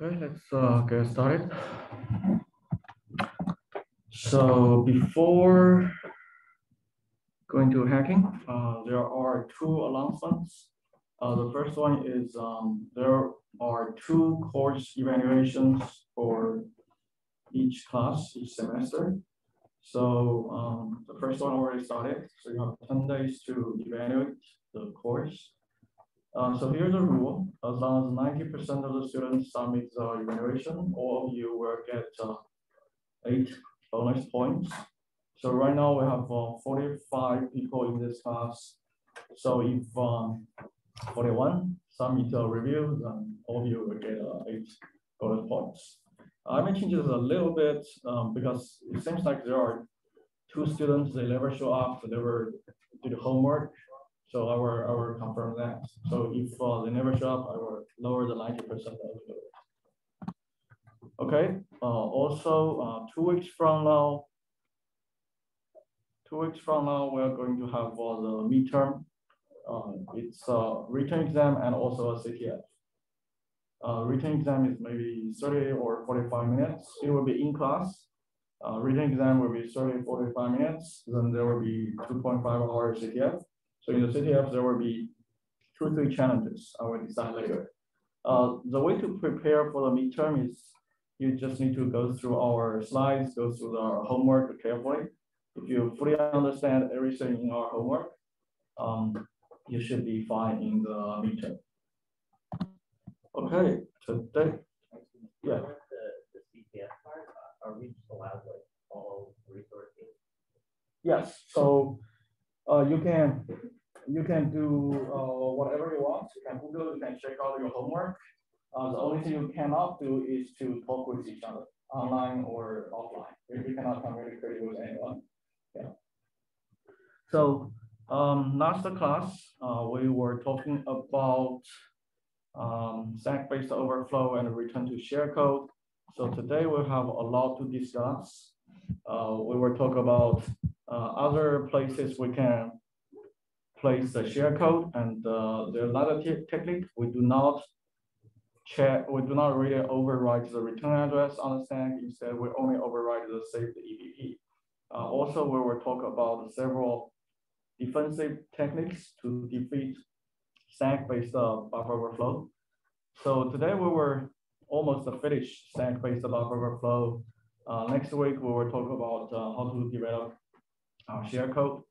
Okay, let's get started. So before going to hacking, there are two announcements. The first one is there are two course evaluations for each class, each semester. So the first one already started. So you have 10 days to evaluate the course. So here's the rule: as long as 90% of the students submit the evaluation, all of you will get 8 bonus points. So right now we have 45 people in this class. So if 41 submit a review, then all of you will get 8 bonus points. I may change this a little bit because it seems like there are 2 students, they never show up, they never do the homework. So I will confirm that. So if they never show up, I will lower the 90% eligibility. Okay. Also, 2 weeks from now, we are going to have the midterm. It's a written exam and also a CTF. Written exam is maybe 30 or 45 minutes. It will be in class. Written exam will be 30, 45 minutes. Then there will be 2.5 hour CTF. So in the CTF, there will be 2 or 3 challenges. I will decide later. The way to prepare for the midterm is you just need to go through our slides, go through our homework carefully. If you fully understand everything in our homework, you should be fine in the midterm. Okay, today, yeah. The CTF part, are we just allowed like all resources? Yes, so you can do whatever you want. You can Google, you can check out your homework. The only thing you cannot do is to talk with each other, online or offline. You cannot communicate with anyone. Yeah. So last class, we were talking about stack-based overflow and return to share code. So today we have a lot to discuss. We will talk about other places we can place the share code, and there are another technique. We do not really overwrite the return address on the stack. Instead, we only overwrite the saved EBP. Also, we will talk about several defensive techniques to defeat stack-based buffer overflow. So today we were almost finished stack-based buffer overflow. Next week, we will talk about how to develop share code.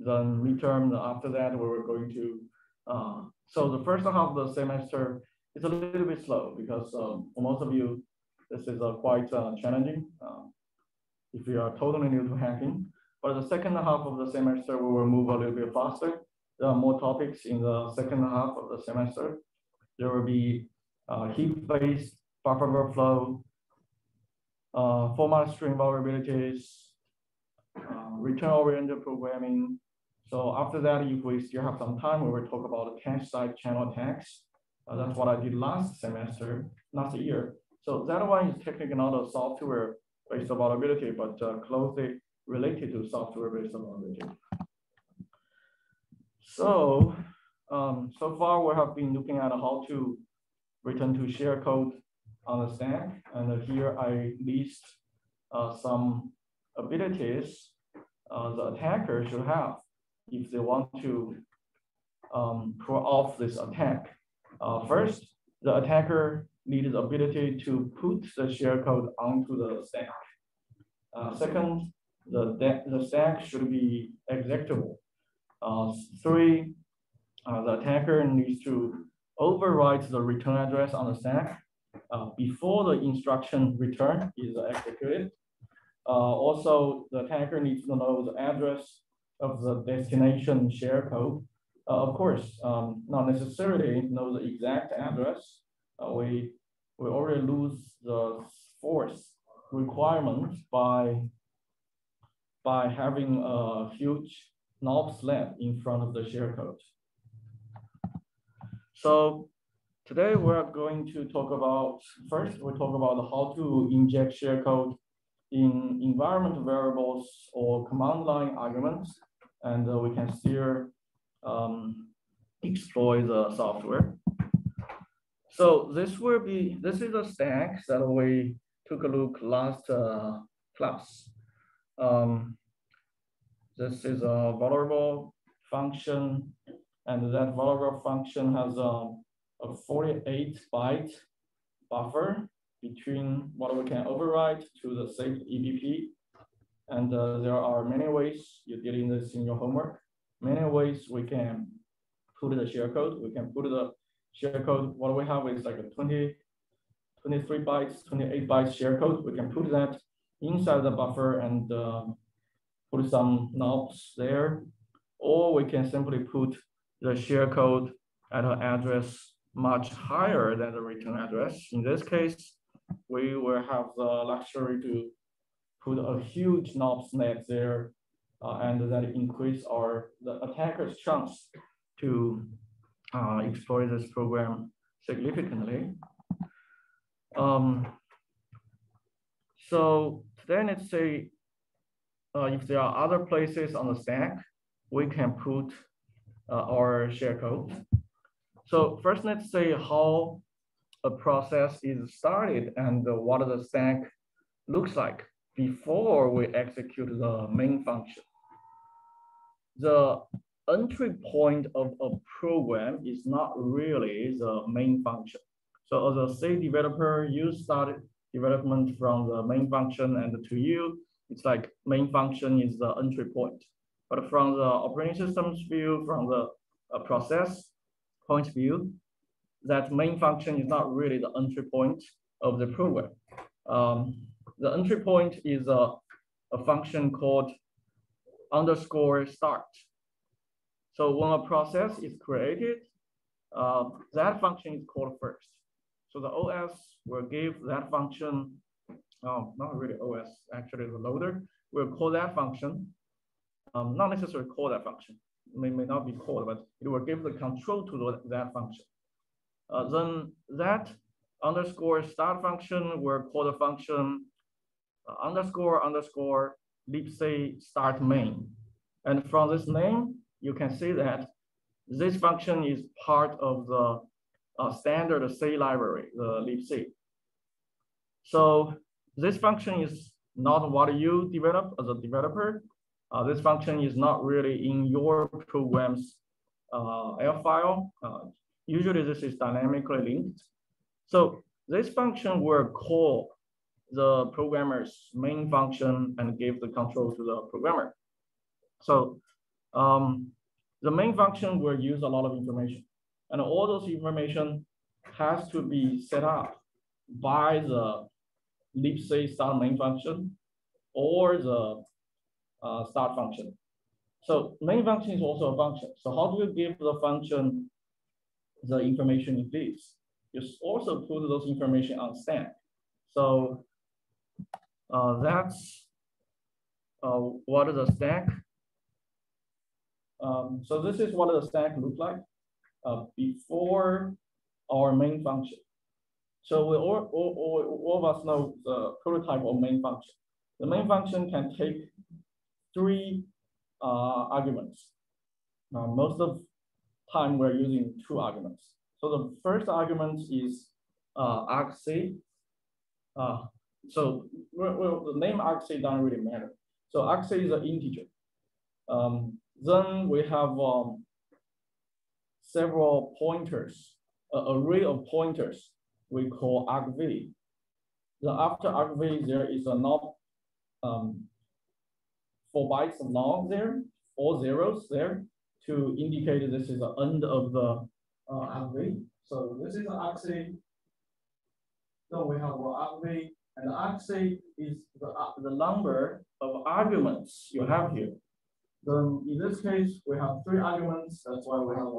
Then midterm, after that, we were going to, so the first half of the semester is a little bit slow because for most of you, this is quite challenging if you are totally new to hacking. But the second half of the semester, we will move a little bit faster. There are more topics in the second half of the semester. There will be heap-based buffer overflow, format string vulnerabilities, return-oriented programming. So after that, if we still have some time, we will talk about the cache-side channel attacks. That's what I did last year. So that one is technically not a software-based vulnerability, but closely related to software-based vulnerability. So, so far we have been looking at how to return to share code on the stack. And here I list some abilities the attacker should have if they want to pull off this attack. First, the attacker needs the ability to put the share code onto the stack. Second, the stack should be executable. 3, the attacker needs to overwrite the return address on the stack before the instruction return is executed. Also, the attacker needs to know the address of the destination share code. Of course, not necessarily know the exact address. We already lose the force requirement by having a huge knob slab in front of the share code. So today we're going to talk about, first we'll talk about how to inject share code in environment variables or command line arguments, and we can still exploit the software. So this is a stack that we took a look last class. This is a vulnerable function, and that vulnerable function has a 48-byte buffer between what we can overwrite to the saved EBP. And there are many ways you're dealing this in your homework. Many ways we can put the shellcode. We can put the shellcode. What we have is like a 23 bytes, 28 bytes shellcode. We can put that inside the buffer and put some knobs there, or we can simply put the shellcode at an address much higher than the return address. In this case, we will have the luxury to put a huge knobs net there, and that increase the attacker's chance to exploit this program significantly. So then let's say if there are other places on the stack, we can put our shellcode. So first, let's say how a process is started and what the stack looks like before we execute the main function. The entry point of a program is not really the main function. So as a C developer, you started development from the main function, and to you, it's like main function is the entry point. But from the operating system's view, from the process point of view, that main function is not really the entry point of the program. The entry point is a function called _start. So when a process is created, that function is called first. So the OS will give that function, not really OS, actually the loader will call that function, not necessarily call that function, may not be called, but it will give the control to that function. Then that _start function will call the function __ libc start main. And from this name, you can see that this function is part of the standard C library, the libc. So this function is not what you develop as a developer. This function is not really in your program's L file. Usually this is dynamically linked. So this function will call the programmer's main function and give the control to the programmer. So the main function will use a lot of information, and all those information has to be set up by the libc start main function or the start function. So main function is also a function. So how do you give the function the information it needs? You also put those information on stack. So that's what is the stack. So this is what the stack looks like before our main function. So we all of us know the prototype of main function. The main function can take 3 arguments. Most of the time we're using 2 arguments. So the first argument is argc. So the name argc doesn't really matter. So argc is an integer. Then we have several pointers, an array of pointers we call argv. Then after argv, there is a knob, 4 bytes long there, 4 zeros there to indicate this is the end of the argv. So this is the argc. Then we have argv, and argc is the number of arguments you have here. Then in this case, we have 3 arguments. That's why we have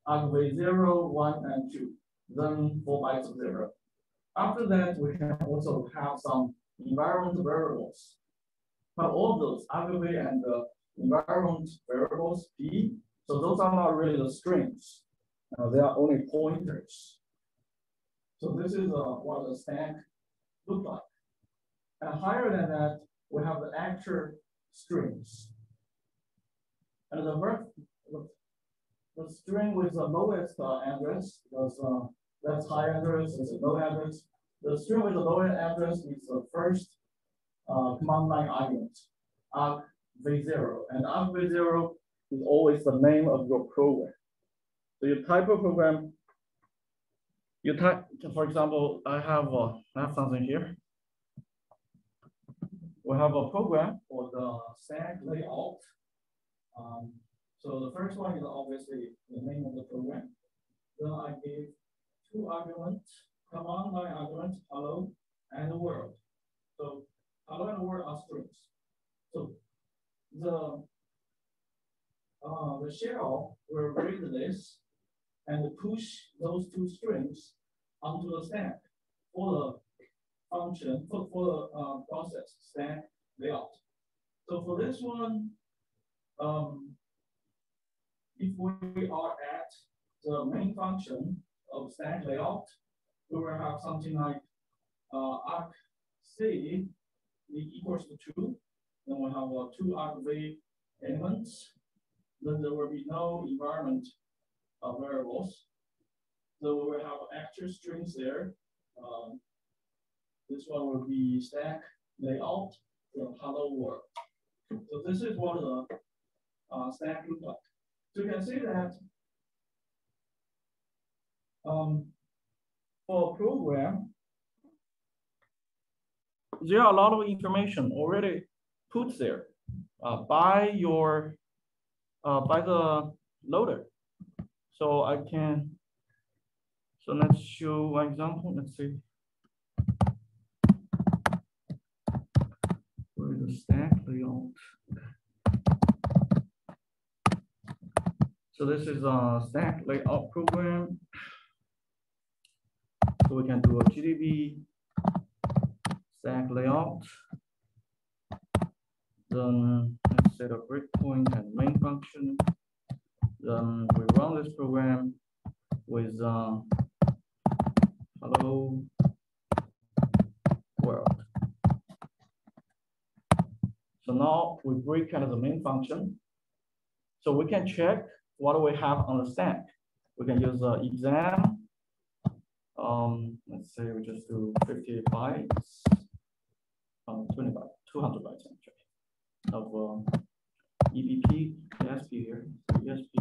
argv 0, 1, and 2. Then 4 bytes of 0. After that, we can also have some environment variables. But all those argv and the environment variables p, so those are not really the strings. They are only pointers. So this is what the stack looks like. And higher than that, we have the actual strings. And the string with the lowest address was That's high address, it's a low address. The string with the low address is the first command line argument, argv0. And argv0 is always the name of your program. So you type a program, you type, for example, I have something here. We have a program for the stack layout. So the first one is obviously the name of the program. Then I give two arguments, command line arguments, hello and world. So hello and world are strings. So the shell will read this and push those two strings onto the stack for the function, for the process stack layout. So for this one, if we are at the main function of stack layout, we will have something like argc equals to 2. Then we have 2 argv elements. Then there will be no environment variables. So we will have extra strings there. This one will be stack layout from hello world. So this is what the stack looks like. So you can see that for a program, there are a lot of information already put there by the loader. So I can, so let's show one example. Let's see. Where is the stack layout? So this is a stack layout program. So we can do a GDB stack layout. Then let's set a breakpoint and main function. Then we run this program with hello world. So now we break out of the main function. So we can check what we have on the stack. We can use exam. Let's say we just do 50 bytes, 20 bytes, 200 bytes actually, of EBP, ESP here, ESP.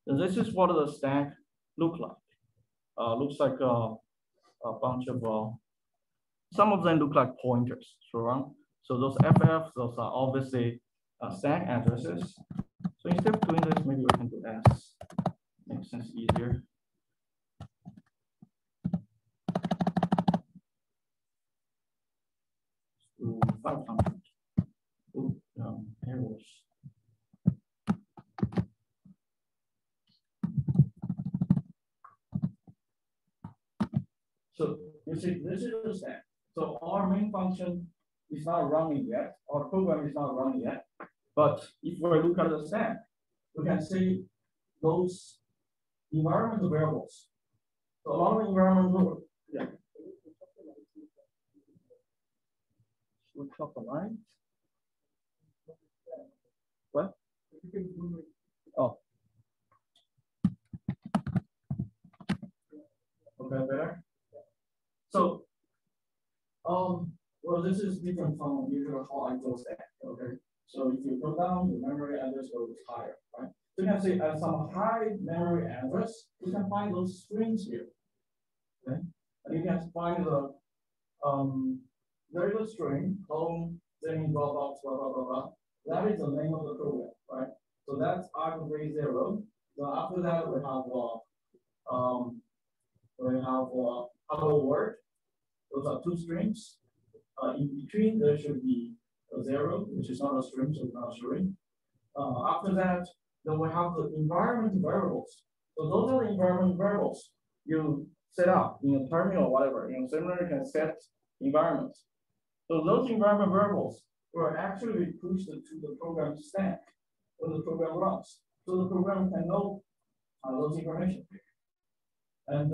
And this is what the stack look like. Looks like a bunch of, some of them look like pointers. So those FF, those are obviously stack addresses. So instead of doing this, maybe we can do S. Makes sense easier. To 500. Ooh, errors. So you see, this is the stack. So our main function is not running yet. Our program is not running yet. But if we look at the stack, we can see those environmental variables. So a lot of environmental, yeah. Switch off the line. What? Oh. Okay, better. So, well, this is different from usual how I go stack. Okay. So if you go down, the memory address goes higher, right? So you can see at some high memory address, you can find those strings here. Okay. And you can find the there is a string, home, then blah, blah, blah, blah, blah, blah. That is the name of the program, right? So that's argv0. So after that, we have hello world. Those are two strings. In between, there should be a 0, which is not a string, so it's not a string. After that, then we have the environment variables. So those are the environment variables you set up in a terminal or whatever. Similarly, you can set environments. So those environment variables will actually be pushed to the program stack when the program runs. So the program can know those information. And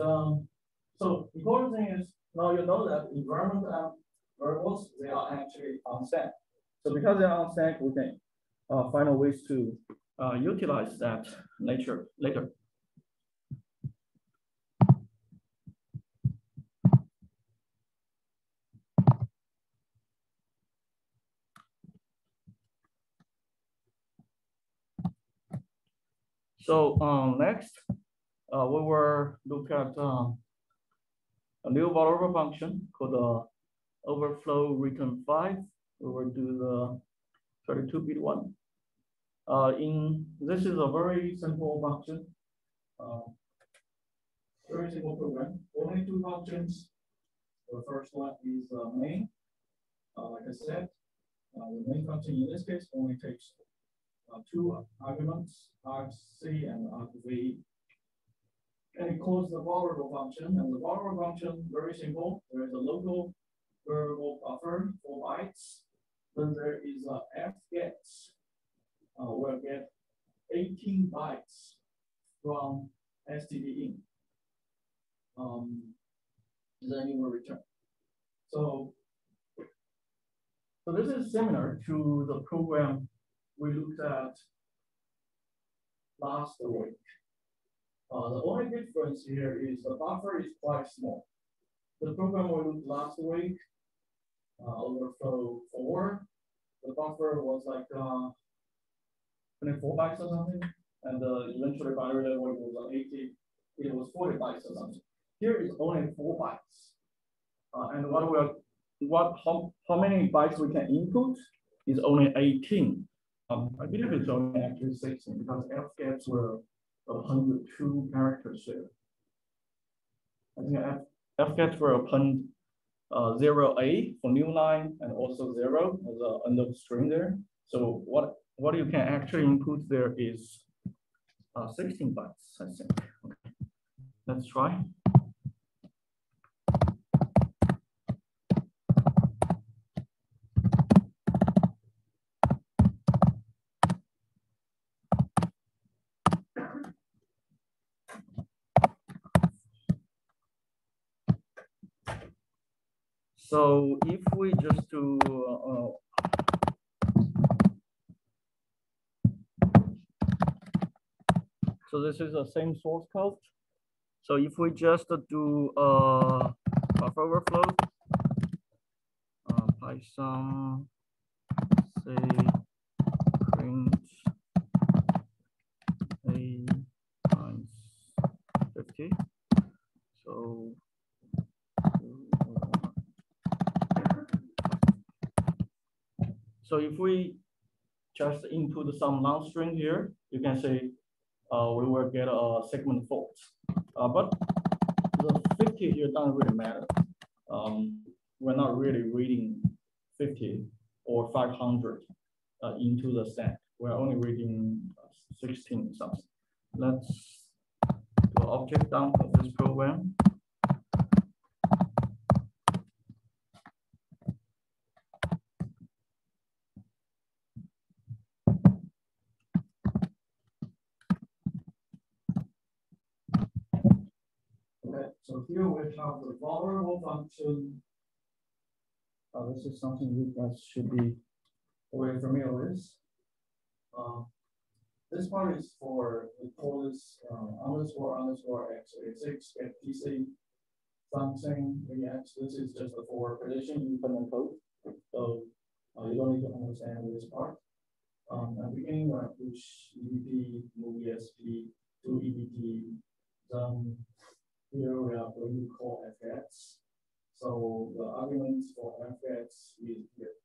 so the important thing is now you know that environment variables, they are actually on stack. So because they're on stack, we can find ways to utilize that later. So next, we will look at a new variable function called the overflow return 5. We will do the 32-bit one. This is a very simple function, very simple program. Only two functions. The first one is main. Like I said, the main function in this case only takes two arguments, argc and argv. And it calls the variable function. And the variable function, very simple. There is a local variable buffer, 4 bytes. Then there is a fgets. We'll get 18 bytes from std in. Then it will return. So this is similar to the program we looked at last week. The only difference here is the buffer is quite small. The program we looked last week, overflow 4, the buffer was like 24 bytes or something, and the eventually binary level was 80. It was 40 bytes or something. Here is only 4 bytes, and how many bytes we can input is only 18. I believe it's only actually 16 because fgets were 102 characters there. I think fgets were 0A for new line and also 0 as the end of string there. So what you can actually input there is 16 bytes, I think. Okay. Let's try. So if we just do so this is the same source code. So if we just do buffer overflow, Python say print a times 50. So if we just input some long string here, you can say we will get a segment fault. But the 50 here doesn't really matter. We're not really reading 50 or 500 into the stack. We're only reading 16 something. Let's do an object dump of this program. So here we have the variable function. This is something you guys should be very familiar with. This part is for, we call this __ x86 get PC something react. This is just a for prediction independent code. So you don't need to understand this part. At the beginning, we push EBP, move ESP to EBP. Then here we are going to call fgets. So the arguments for fgets is here,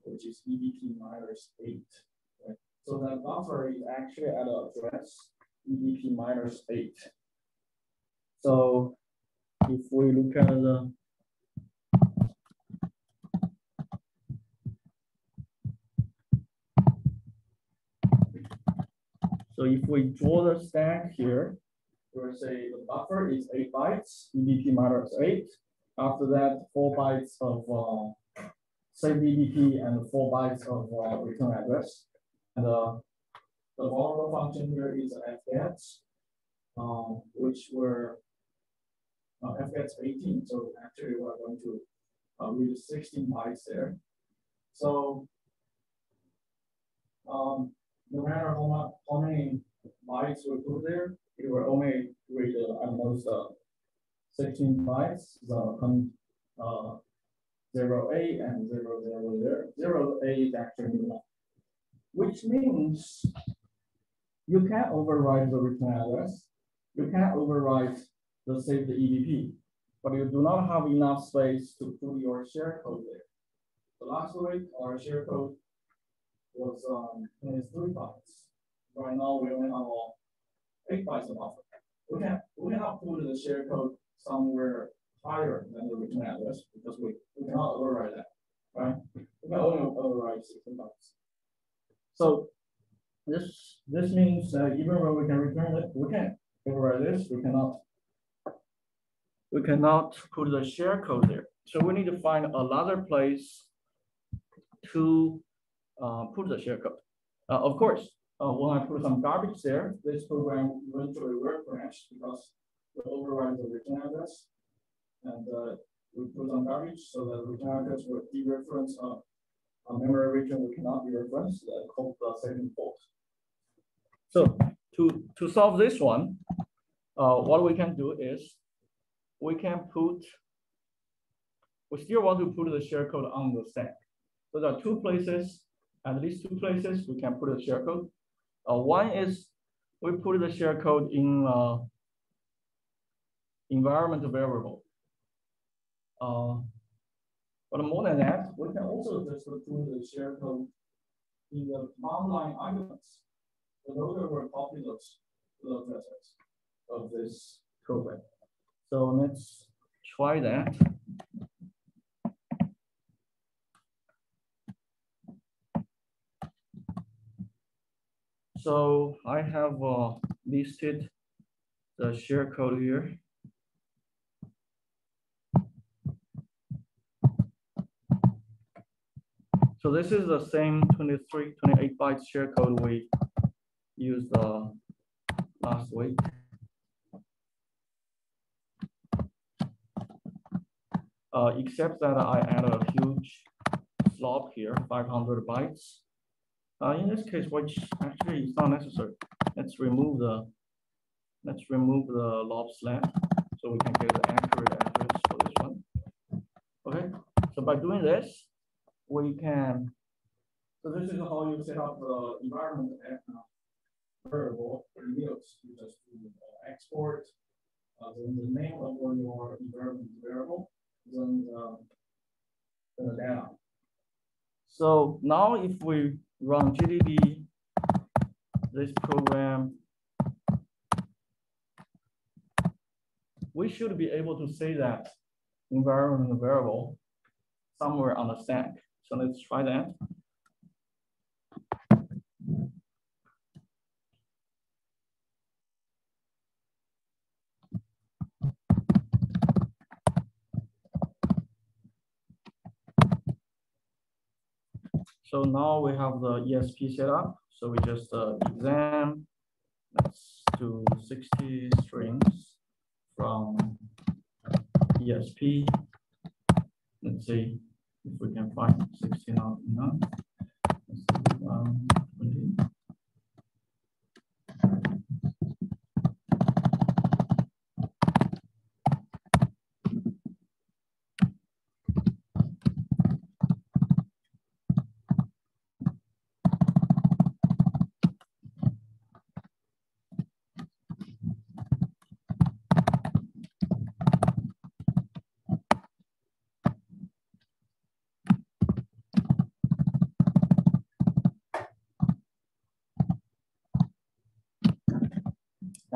which is EBP -8. Right? So that buffer is actually at an address EBP -8. So if we look at the if we draw the stack here, we'll say the buffer is 8 bytes, EBP -8. After that, 4 bytes of save EBP and 4 bytes of return address. And the variable function here is fgets, which were fgets 18. So actually, we're going to read 16 bytes there. So no matter how many bytes we put there, it will only read at most 16 bytes. The 0A and 0, 0 there. 0A is actually 1, which means You can't override the return address. You can't override the saved EBP, but you do not have enough space to put your share code there. So last week, our share code was 23 bytes. Right now, we only have 8 bytes of buffer. We cannot put the share code somewhere higher than the return address because we cannot override that, right? We can only override 16 bytes. So this means that even when we can return it, we can't override this. We cannot put the share code there. So we need to find another place to put the share code. Of course, when I put some garbage there, this program eventually will crash because we override the return address, and we put some garbage so that the return address will dereference a memory region we cannot dereference, called the saving fault. So to solve this one, what we can do is we still want to put the share code on the stack. So there are two places, at least two places we can put the share code. One is we put the share code in environment variable. But more than that, we can also just put the share code in the command line arguments. The loader will copy those addresses of this program. So let's try that. So I have listed the share code here. So this is the same 28 bytes share code we used last week. Except that I add a huge slop here, 500 bytes. In this case, which actually is not necessary. Let's remove the lob slab so we can get the accurate address for this one. Okay, so by doing this, we can. So this is how you set up the environment variable reveals. You just export the name of your environment variable, then the data. So now if we run GDB, this program, we should be able to say that environment variable somewhere on the stack. So let's try that. So now we have the ESP set up. So we just exam, let's do 60 strings from ESP. Let's see if we can find 16 out enough. Let's do 20.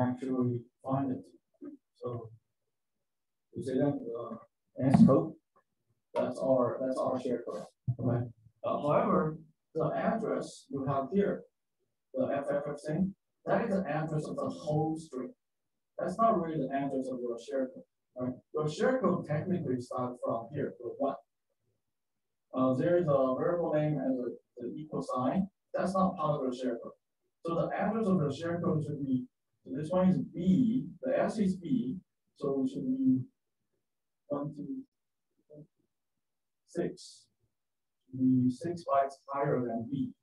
Actually find it. So you see that S code, that's our share code. Okay. However, the address you have here, the FFF thing, that is the address of the whole string. That's not really the address of your share code. Right? Your share code technically starts from here to 1. There is a variable name and the equal sign. That's not part of your share code. So the address of the share code should be, so this one is B, the S is B, so it should be 1, 2, 6. Be 6 bytes higher than B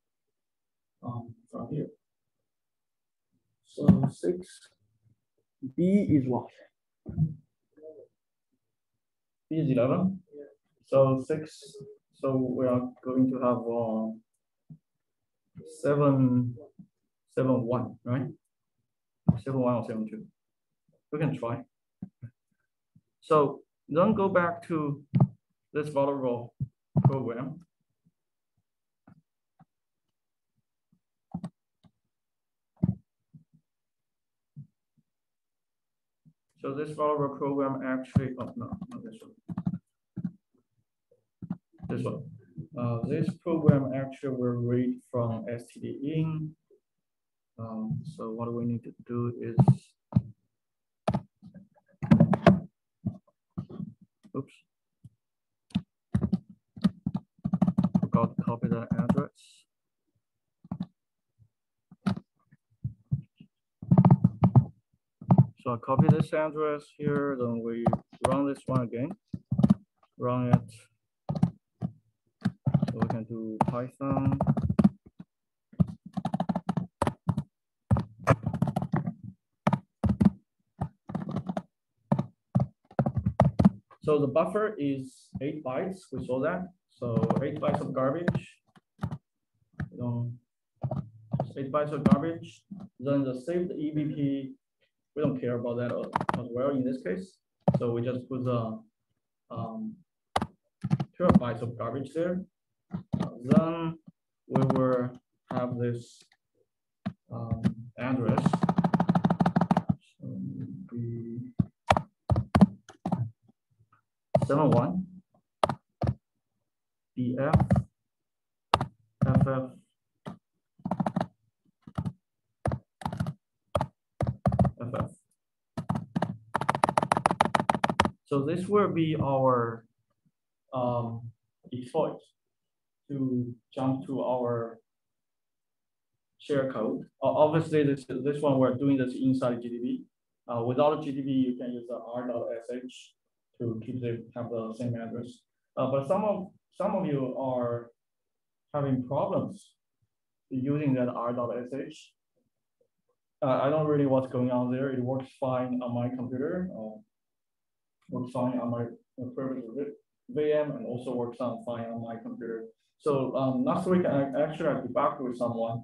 from here. So 6, B is what? B is 11. So 6, so we are going to have 7 7.1, right? 7.1 or 7.2. We can try. So then go back to this vulnerable program. So this vulnerable program actually, oh no, not this one. This one. This program actually will read from std_in. So what we need to do is, oops, forgot to copy the address. So I copy this address here, then we run this one again, run it. So we can do Python. So the buffer is 8 bytes, we saw that. So 8 bytes of garbage. Just 8 bytes of garbage. Then the saved EBP, we don't care about that as well in this case. So we just put the 12 bytes of garbage there. Then we will have this address. So be 7.1 df ff ff. So this will be our exploit to jump to our share code. Obviously, this one we're doing this inside GDB. Without GDB, you can use the r.sh to have the same address. But some of you are having problems using that r.sh. I don't really know what's going on there. It works fine on my computer. Works fine on my previous VM, and also works fine on my computer. So last week, I debugged with someone,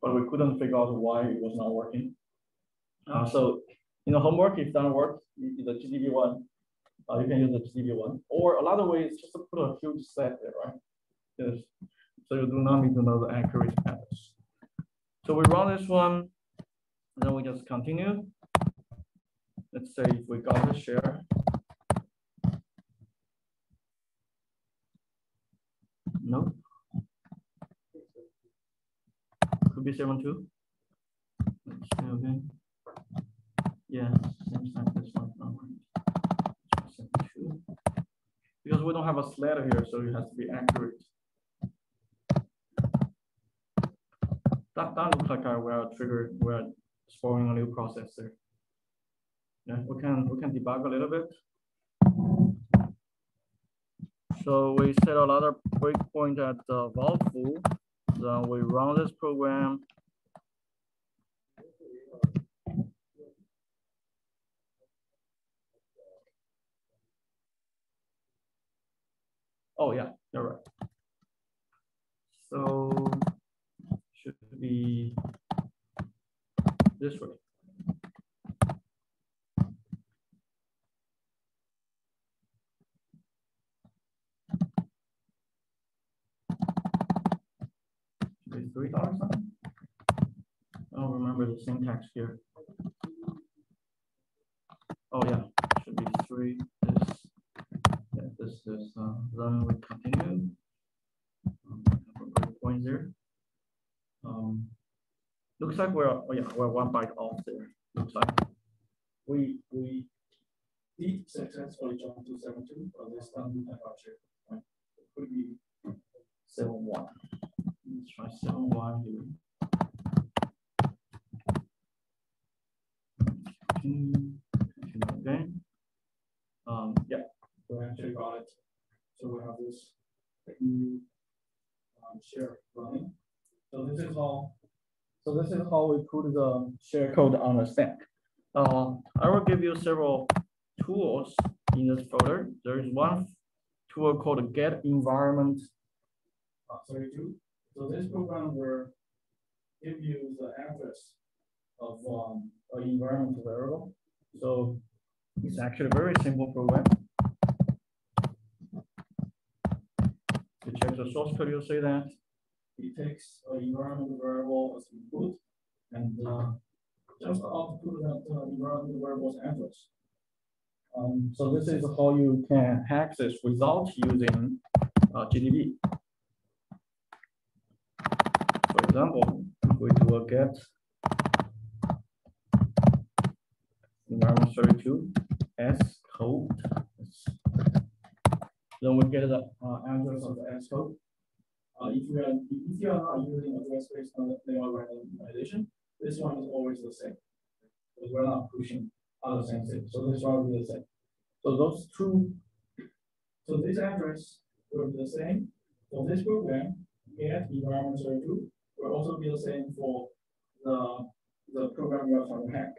but we couldn't figure out why it was not working. So homework, if that works, the GDB one, you can use the GDB one. Or another way is just to put a huge set there, right? Yes. So you do not need to know the accurate address. So we run this one, then we just continue. Let's say if we got the share. No. Could be 7.2. Let's say again. Yeah, same size as this one. 7.2. Because we don't have a slider here, so it has to be accurate. That looks like we're exploring a new process there. Yeah, we can debug a little bit. So we set another breakpoint at the val foo. Then we run this program. Oh yeah, you're right. So should be this way. Should be $3 something. I don't remember the syntax here. Oh yeah, should be 3. This then we continue. Breakpoint there. Looks like we're 1 byte off there. Looks like we did successfully jump to 7.2, but this time we have our check. Right? It could be 7.1. Let's try 7.1 here. Continue again. Yeah, we actually got it. So we have this new share running. So this is how we put the share code on the stack. I will give you several tools in this folder. There is one tool called get environment 32. So this program will give you the address of an environmental variable. So it's actually a very simple program. You check the source code, you'll see that it takes an environmental variable as input and just output that environmental variable's address. So this is how you can hack this without using GDB. For example, if we do a get environment 32 S code, then we get the address of the S code. If you are not using address-based layout randomization, this one is always the same. Because we're not pushing other things in. So this one will be the same. So those two, so this address will be the same for this program, get environment 32 will also be the same for the program you are trying to hack.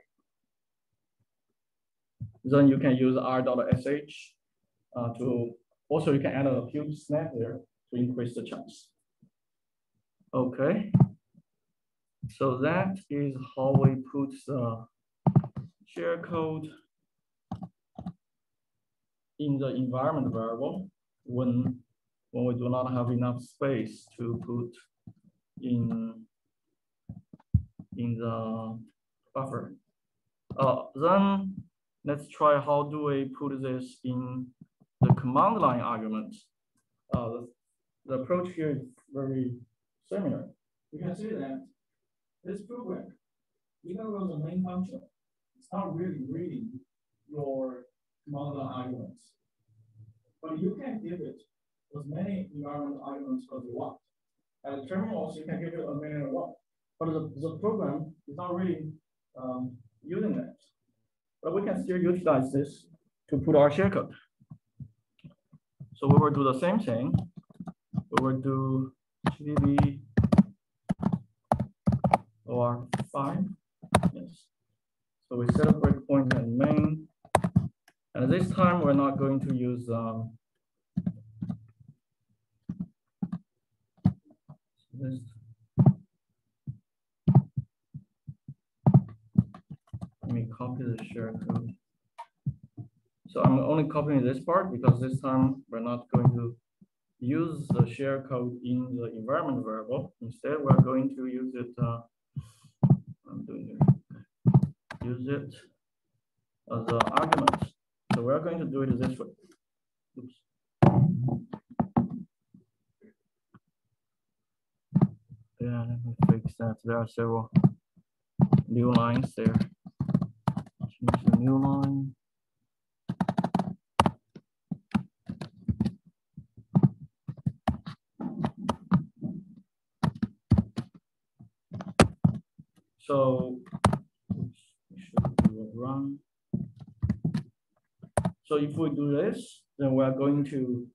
Then you can use r.sh to also you can add a few snap there to increase the chance. Okay. So that is how we put the share code in the environment variable when we do not have enough space to put in the buffer. Then let's try how do we put this in the command line argument. The approach here is very similar. You can see that this program, even though the main function, it's not really reading your command line arguments. But you can give it as many environment arguments as you want. At the terminals, you can give it a million one. But the program is not really using that. But we can still utilize this to put our share code. So we will do the same thing. We will do GDB or 5. Yes. So we set a breakpoint in main. And this time we're not going to use this. Let me copy the share code. So I'm only copying this part because this time we're not going to use the share code in the environment variable. Instead, we're going to use it. Use it as an argument. So we're going to do it this way. Oops. Yeah, let me fix that. There are several new lines there. Change the new line. So we should do a run. So if we do this, then we're going to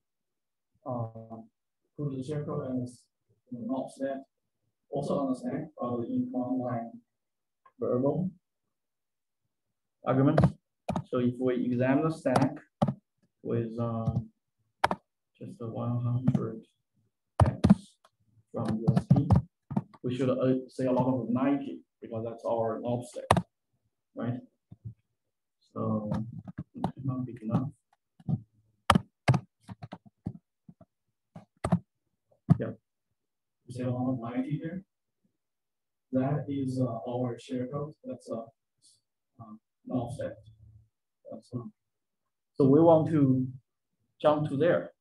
put the share code as not stack, also on the stack of the income line variable argument. So if we examine the stack with just a 100 x from USP, we should say a lot of 90 because that's our knob stack, right? So it's not big enough. Yeah, you say a lot of 90 here. That is our share code. That's a knob stack. So we want to jump to there.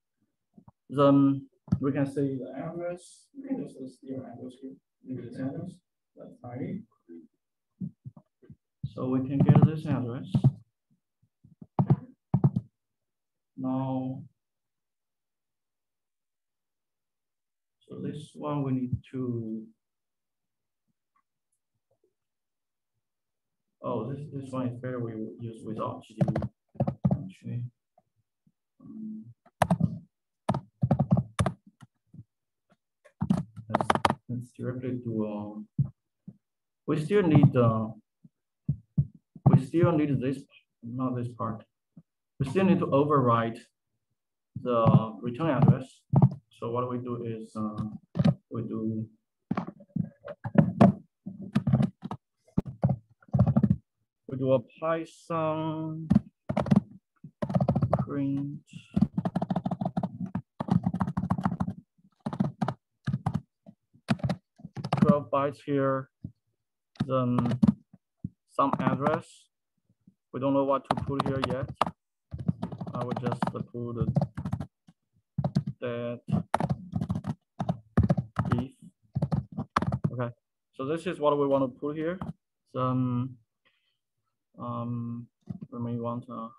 Then we can say the address. We can just steal address here. This address. That's 90. So we can get this address. Now, so this one we need to. Oh, this one is better. We will use without GDB. Actually, let's directly do. We still need this, not this part. We still need to overwrite the return address. So what we do is we do do a Python print bytes here, then some address. We don't know what to put here yet. I will just put that if. Okay, so this is what we want to put here. Then we may want to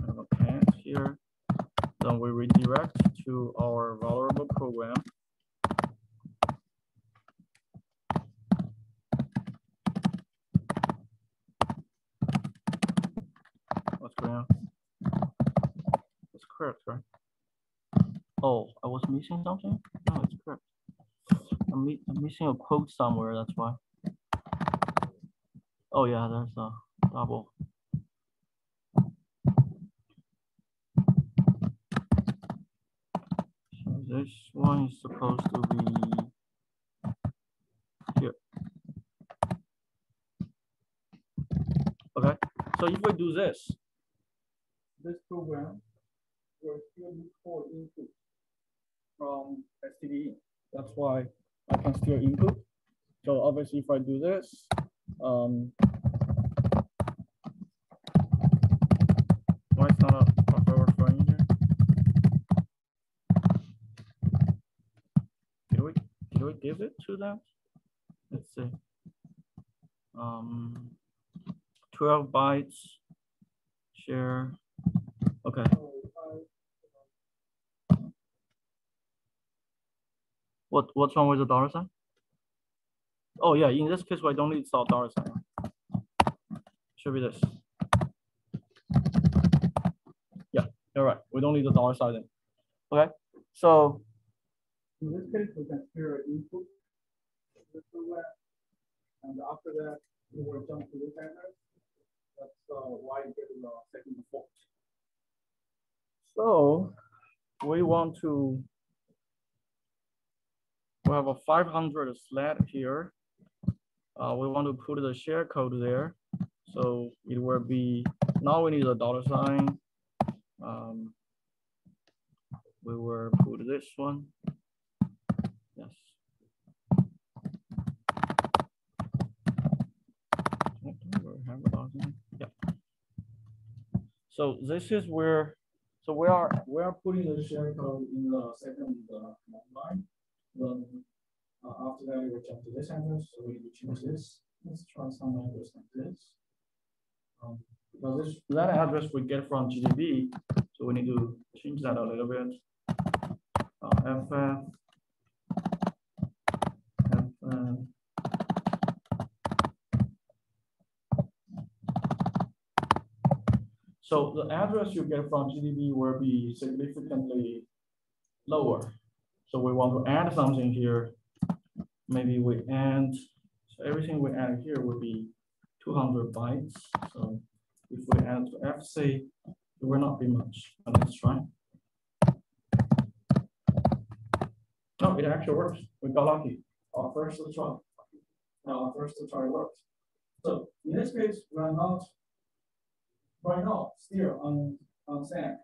have a path here. Then we redirect to our vulnerable program. What's going on? It's correct, right? Oh, I was missing something? No, it's correct. I'm missing a quote somewhere, that's why. Oh yeah, there's a double. So this one is supposed to be here. Okay, so if we do this program will still record input from STD. That's why I can still input. So obviously if I do this, why it's not a buffer overflowing here? Did we give it to that? Let's see. 12 bytes share. Okay. What's wrong with the $sign? Oh yeah, in this case, I don't need $sign. Should be this. Yeah, you're right. We don't need the $sign then. Okay, so in this case, we can clear input, and after that, we will jump to this address. That's why you get the second default. So we want to. We have a 500 slot here. We want to put the share code there. So it will be, now we need a $sign. We will put this one. Yes. Yeah. So this is where, so we are putting the share code in the second line. Then after that, we will jump to this address. So we need to change this. Let's try some address like this. Because that address we get from GDB, so we need to change that a little bit. FF. So the address you get from GDB will be significantly lower. So we want to add something here. Maybe we add, so everything we add here will be 200 bytes. So if we add to FC, it will not be much. But let's try. No, it actually works. We got lucky. Our first try. Our first try works. So in this case, we're not right now still on stack.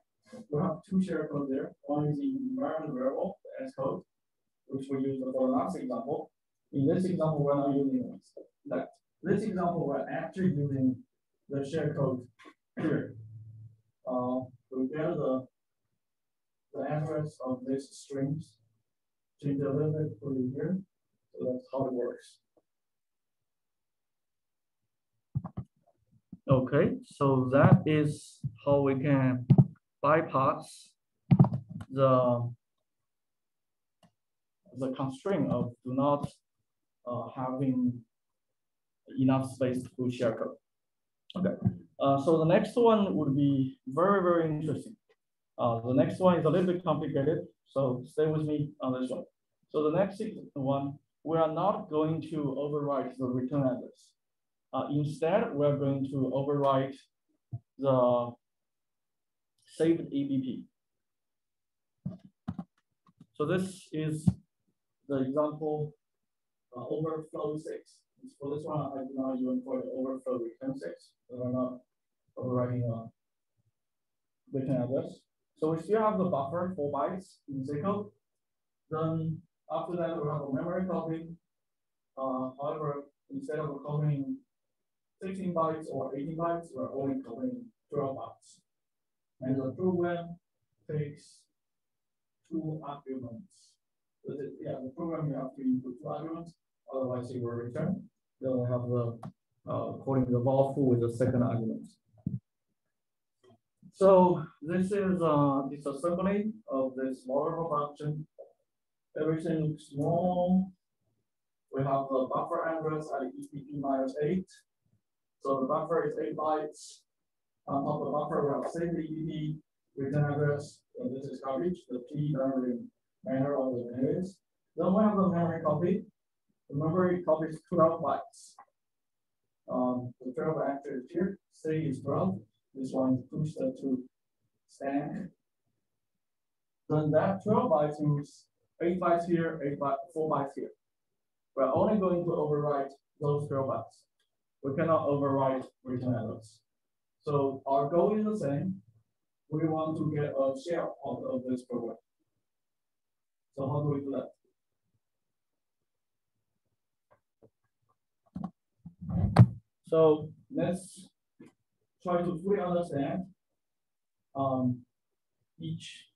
We have two share code there. One is the environment variable, the S code, which we used for the last example. In this example, we're not using that. This example, we're actually using the share code here. We get the address of this strings, change a little bit, put it here. So that's how it works. Okay, so that is how we can bypass the constraint of do not having enough space to put share code. Okay, so the next one would be very, very interesting. The next one is a little bit complicated, so stay with me on this one. So the next one, we are not going to overwrite the return address. Instead, we're going to overwrite the saved EBP. So this is the example overflow 6. For this one, I do not even for the overflow return 6. So I'm not overwriting a return address. So we still have the buffer 4 bytes in C code. Then after that, we have a memory copy. However, instead of copying 16 bytes or 18 bytes, we're only copying 12 bytes. And the program takes 2 arguments. The program you have to input 2 arguments, otherwise it will return. Then we have the calling the val foo with the second argument. So this is disassembly of this model function. Everything looks normal. We have the buffer address at EPP -8. So the buffer is 8 bytes. On top of the buffer, we have save the EPP return address. And this is garbage. The P memory matter of the values. Then we have the memory copy. The memory copy is 12 bytes. The 12 actually is here. C is 12. This one is pushed to stack. Then that 12 bytes means 8 bytes here, 4 bytes here. We're only going to overwrite those 12 bytes. We cannot overwrite return address. So our goal is the same. We want to get a share out of this program. So how do we do that? So let's try to fully understand each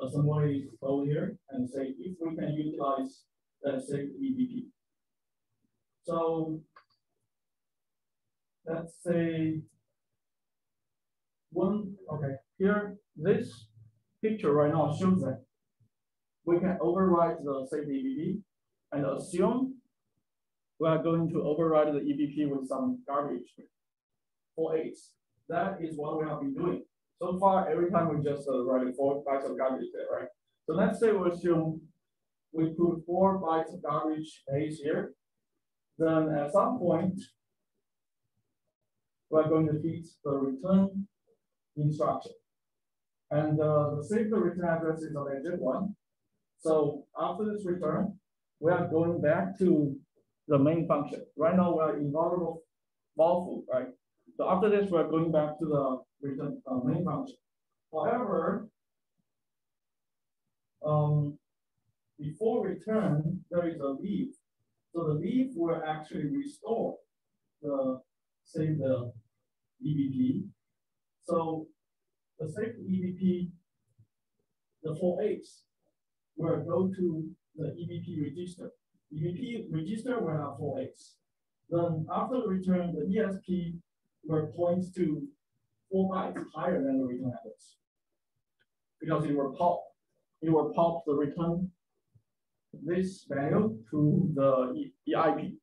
assembly code here and say if we can utilize that same EBP. So let's say here, this picture right now shows that we can override the same EBP and assume we are going to override the EBP with some garbage for 8. That is what we have been doing. So far, every time we just write 4 bytes of garbage there, right? So let's say we assume we put 4 bytes of garbage A's here. Then at some point, we're going to feed the return instruction. And the save the return address is a legit one. So after this return, we are going back to the main function. Right now, we are in val foo, right? So after this, we're going back to the return main function. However, before return, there is a leave. So the leave will actually restore the save the EBP. So the save EBP, the 4/8 will go to the EBP register. EBP register will have 4/8. Then after the return, the ESP will point to 4 bytes higher than the return address because it will pop the return this value to the EIP.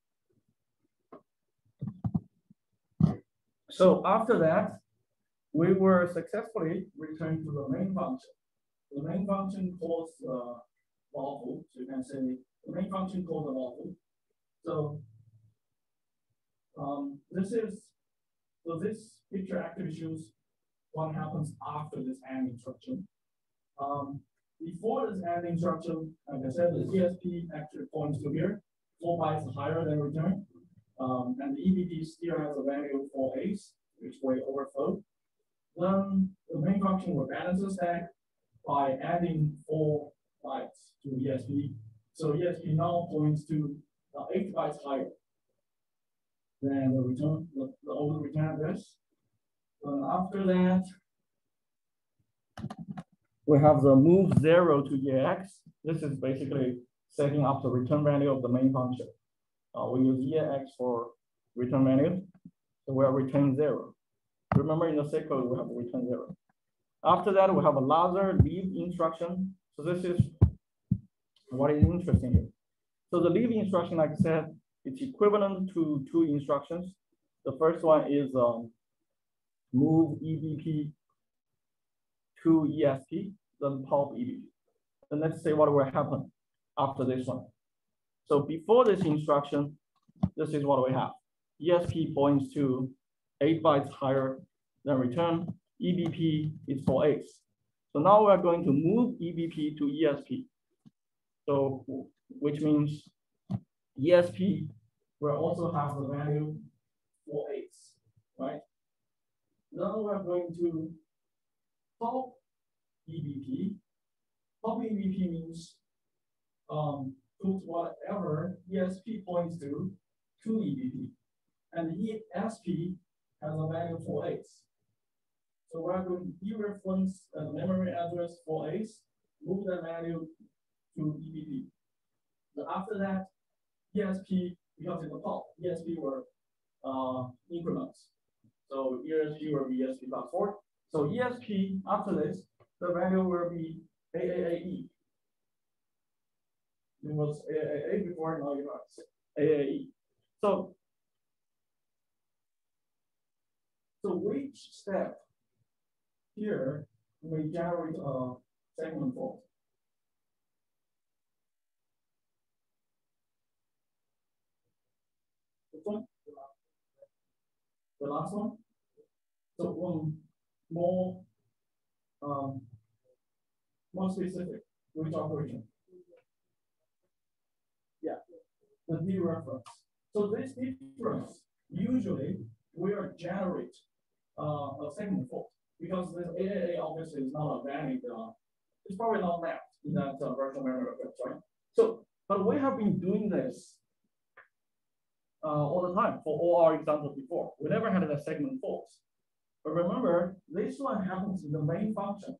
So after that, we were successfully returned to the main function. The main function calls val foo. So you can say the main function calls the val foo. So this picture actually shows what happens after this AND instruction. Before this AND instruction, like I said, the ESP actually points to here, 4 bytes higher than return. And the EBP still has a value 4/8, which will overflow. Then the main function will balance the stack by adding 4 bytes to ESP. So ESP now points to 8 bytes higher than the return, the old return address. After that, we have the move 0 to EAX. This is basically setting up the return value of the main function. We use EAX for return value, so we are returning 0. Remember in the C code, we have return 0. After that, we have a larger leave instruction. So this is what is interesting here. So the leave instruction, like I said, it's equivalent to 2 instructions. The first one is move EBP to ESP, then pop EBP. And let's say what will happen after this one. So before this instruction, this is what we have. ESP points to 8 bytes higher than return. EBP is 4/8. So now we're going to move EBP to ESP. So which means ESP we also have the value 4/8, right? Now we're going to top EBP. Top EBP means put whatever ESP points to EBP, and ESP has a value 4/8. So we're going to dereference the memory address 4/8, move the value to EBP. So after that, ESP, because in the top, ESP were increments. So ESP will be ESP plus 4. So ESP, after this, the value will be AAAE. It was AAA before, now you have AAE. So which step here we generate a segment fault? Which one? The last one? So more specific, which operation? Yeah, the dereference. So this difference usually will generate a segment fault because this AAA obviously is not a valid. It's probably not mapped in that virtual memory address, right? So, but we have been doing this all the time for all our examples before. We never had a segment fault. But remember, this one happens in the main function,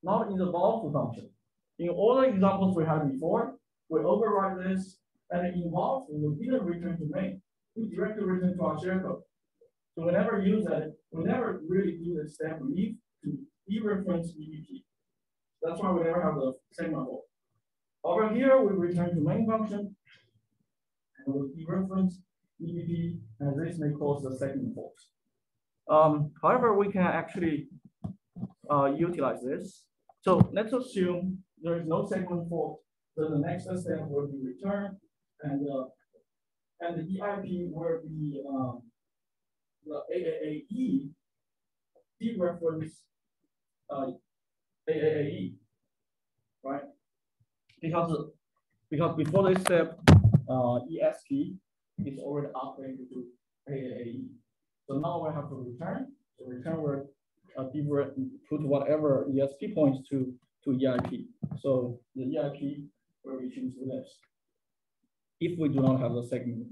not in the volatile function. In all the examples we had before, we override this, and in volatile, we didn't return to main. We directly return to our shellcode. So we never use that. We never really do the step leave to dereference EBP. That's why we never have the segment fault. Over here, we return to main function, and we dereference EBP, and this may cause the segment fault. However, we can actually utilize this. So let's assume there is no segment fault. Then the next step will be return, and the EIP will be the AAAE dereference AAAE, right? Because before this step, ESP is already upgraded to AAAE. So now we have to return. So return will put whatever ESP points to EIP. So the EIP will be changed to this if we do not have the segment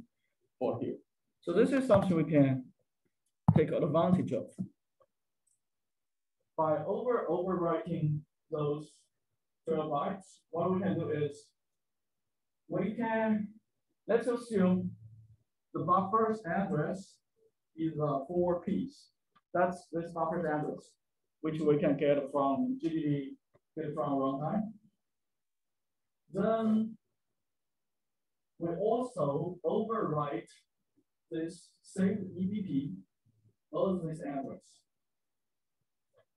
for here. So this is something we can take advantage of by overwriting those 12 bytes. What we can do is we can, let's assume the buffer's address is 4 P's. That's this buffer's address, which we can get from GDD, get from runtime. Then we also overwrite this saved EBP of this address.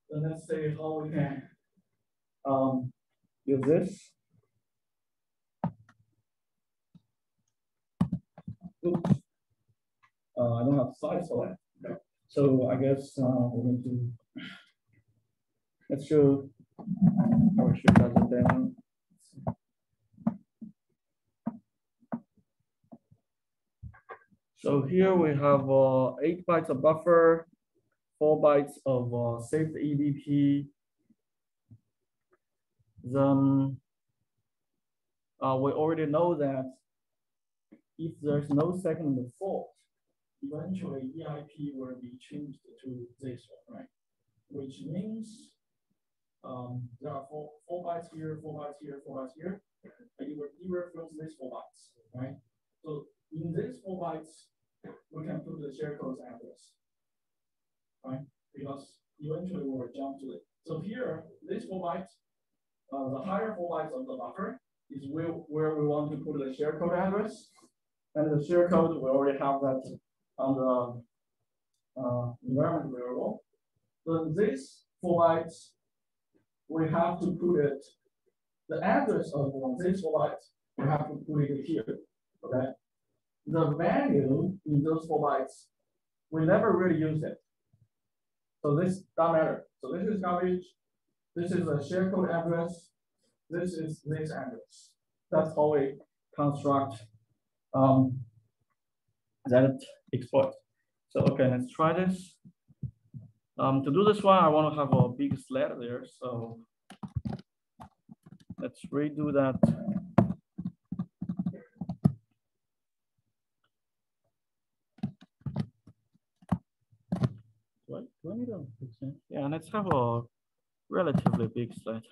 Then let's see how we can use this. Oops. I don't have size for that. Okay. So I guess we're going to, let's show how we should write it down. So here we have 8 bytes of buffer, 4 bytes of saved EBP. Then we already know that if there's no segment fault, eventually EIP will be changed to this one, right? Which means there are 4 bytes here, 4 bytes here, 4 bytes here, and you will dereference these 4 bytes, right? So in these 4 bytes, we can put the shellcode's address, right? Because eventually we will jump to it. So here, these 4 bytes, the higher 4 bytes of the buffer is where we want to put the shellcode address. And the shellcode, we already have that on the environment variable. So these 4 bytes, we have to put it, the address of these 4 bytes, we have to put it here, okay? The value in those 4 bytes, we never really use it. So this doesn't matter. So this is garbage. This is a shellcode address. This is this address. That's how we construct that exploit. So okay, let's try this. To do this one, I want to have a big sled there. So let's redo that. Do I need a big sled? Yeah, let's have a relatively big sled.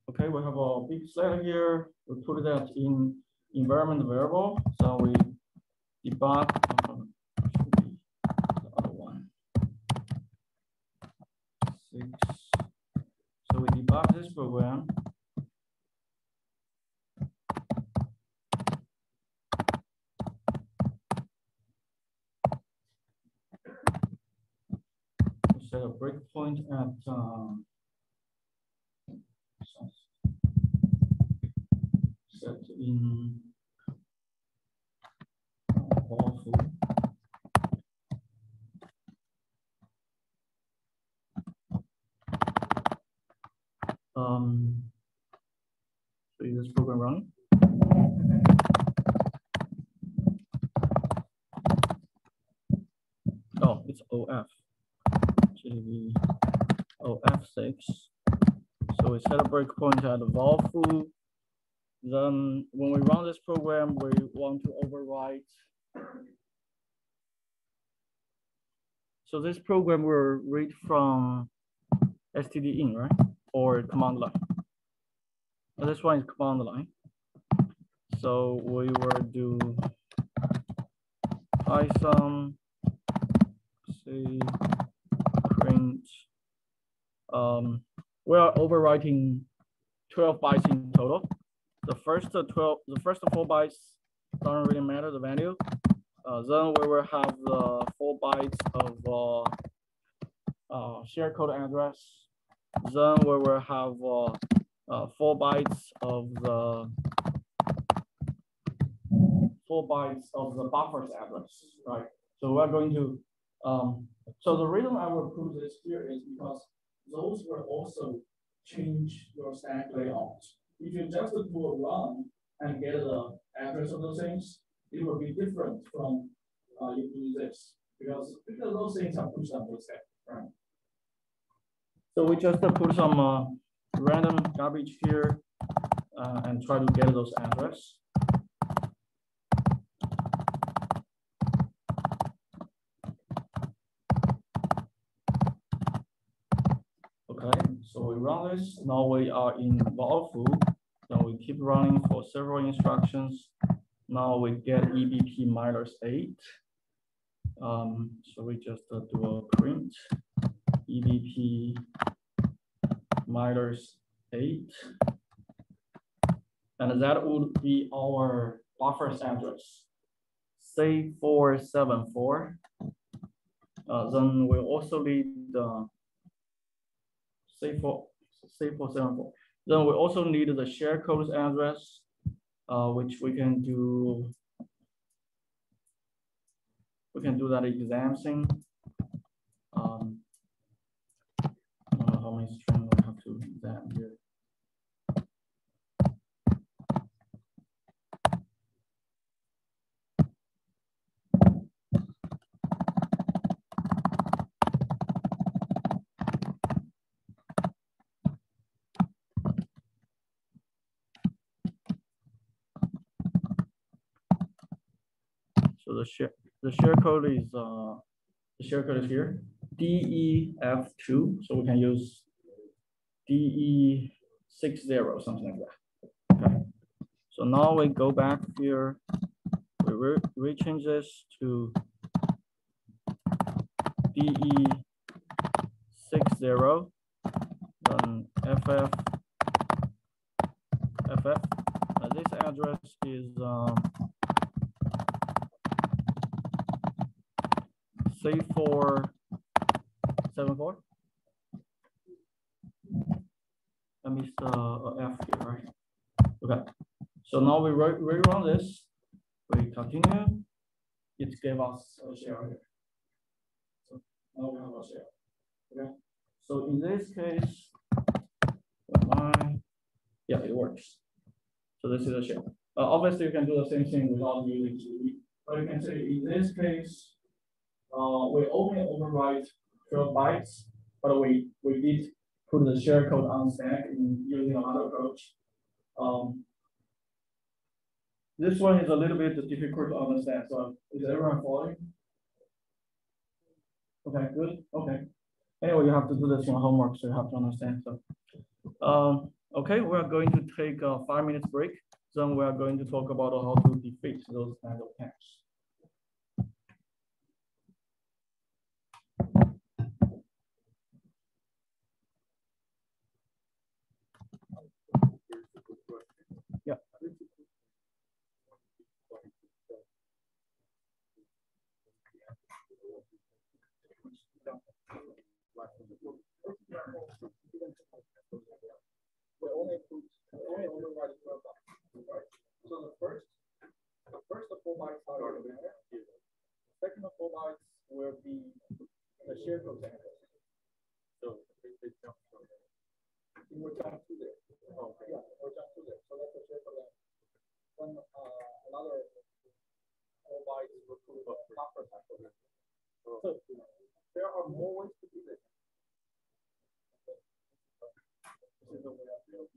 Okay, we have a big sled here. We put that in environment variable. So we debug should be the other one. 6. So we debug this program. We set a breakpoint at set in awful. So is this program running? Oh, it's OF. JV OF6. So we set a breakpoint at Valfu. Then when we run this program, we want to overwrite. So this program will read from std in, right? Or command line. And this one is command line. So we will do Python, say print. We are overwriting 12 bytes in total. The first 4 bytes don't really matter the value. Then we will have the 4 bytes of share code address. Then we will have 4 bytes of the buffer's address, right? So we're going to so the reason I will put this here is because those will also change your stack layout. If you just do a run and get the address of those things, it will be different from you do this because those things are pushed on the stack, right? So we just put some random garbage here and try to get those address. Okay, so we run this. Now we are in Valfu. Then we keep running for several instructions. Now we get EBP -8. So we just do a print EBP -8. And that would be our buffer's address, C474. Then we also need the C474. Then we also need the share code's address, which we can do. We can do that exam thing. I don't know how many strings we have to exam here. So the share code is here, DEF2. So we can use DE60, something like that. Okay. So now we go back here. We rechange this to DE60, then FF. This address is C474. I missed a F here, right? Okay. So now we rerun this. We continue. It gave us a share here. So now we have a share. Okay. So in this case, yeah, it works. So this is a shell. Obviously, you can do the same thing without using GUI, but you can say in this case, we only overwrite 12 bytes, but we did put the share code on stack in using another approach. This one is a little bit difficult to understand. So is everyone following? Okay, good. Okay. Anyway, you have to do this in homework, so you have to understand. So, okay, we are going to take a 5 minutes break. Then we are going to talk about how to defeat those kinds of attacks. Yeah. So the first of 4 bytes are the second of 4 bytes will be the share code sample. So it will jump to there. Oh, yeah, it will jump to there. So that's the share code. Then another 4 bytes will put a buffer sample. So there are more ways to do this. This is the way I feel.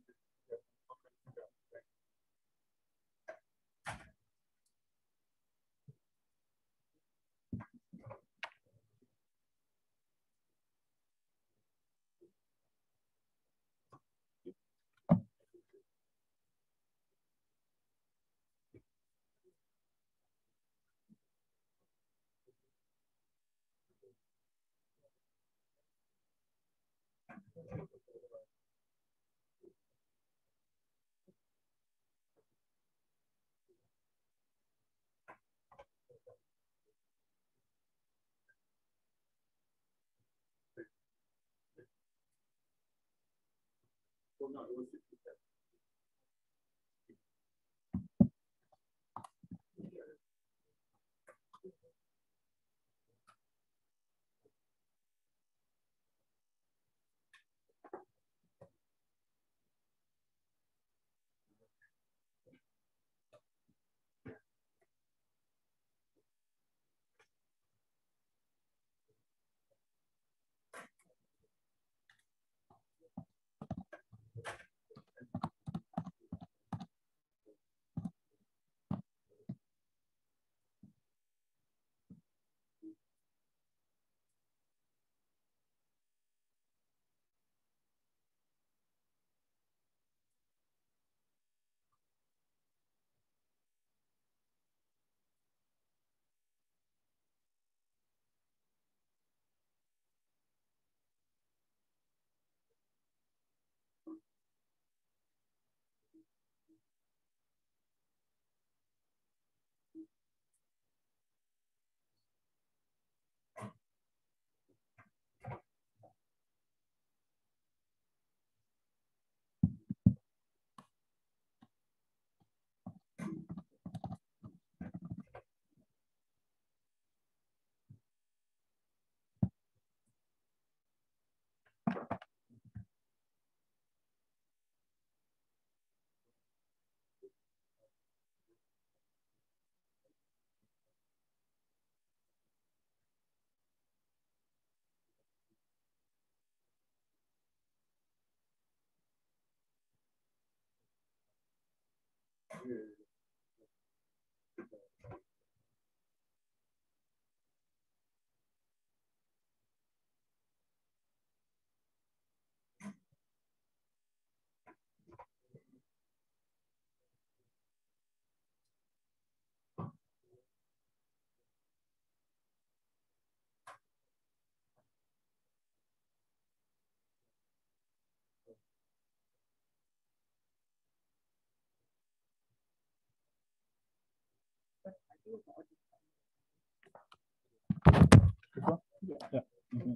Yeah. Mm-hmm.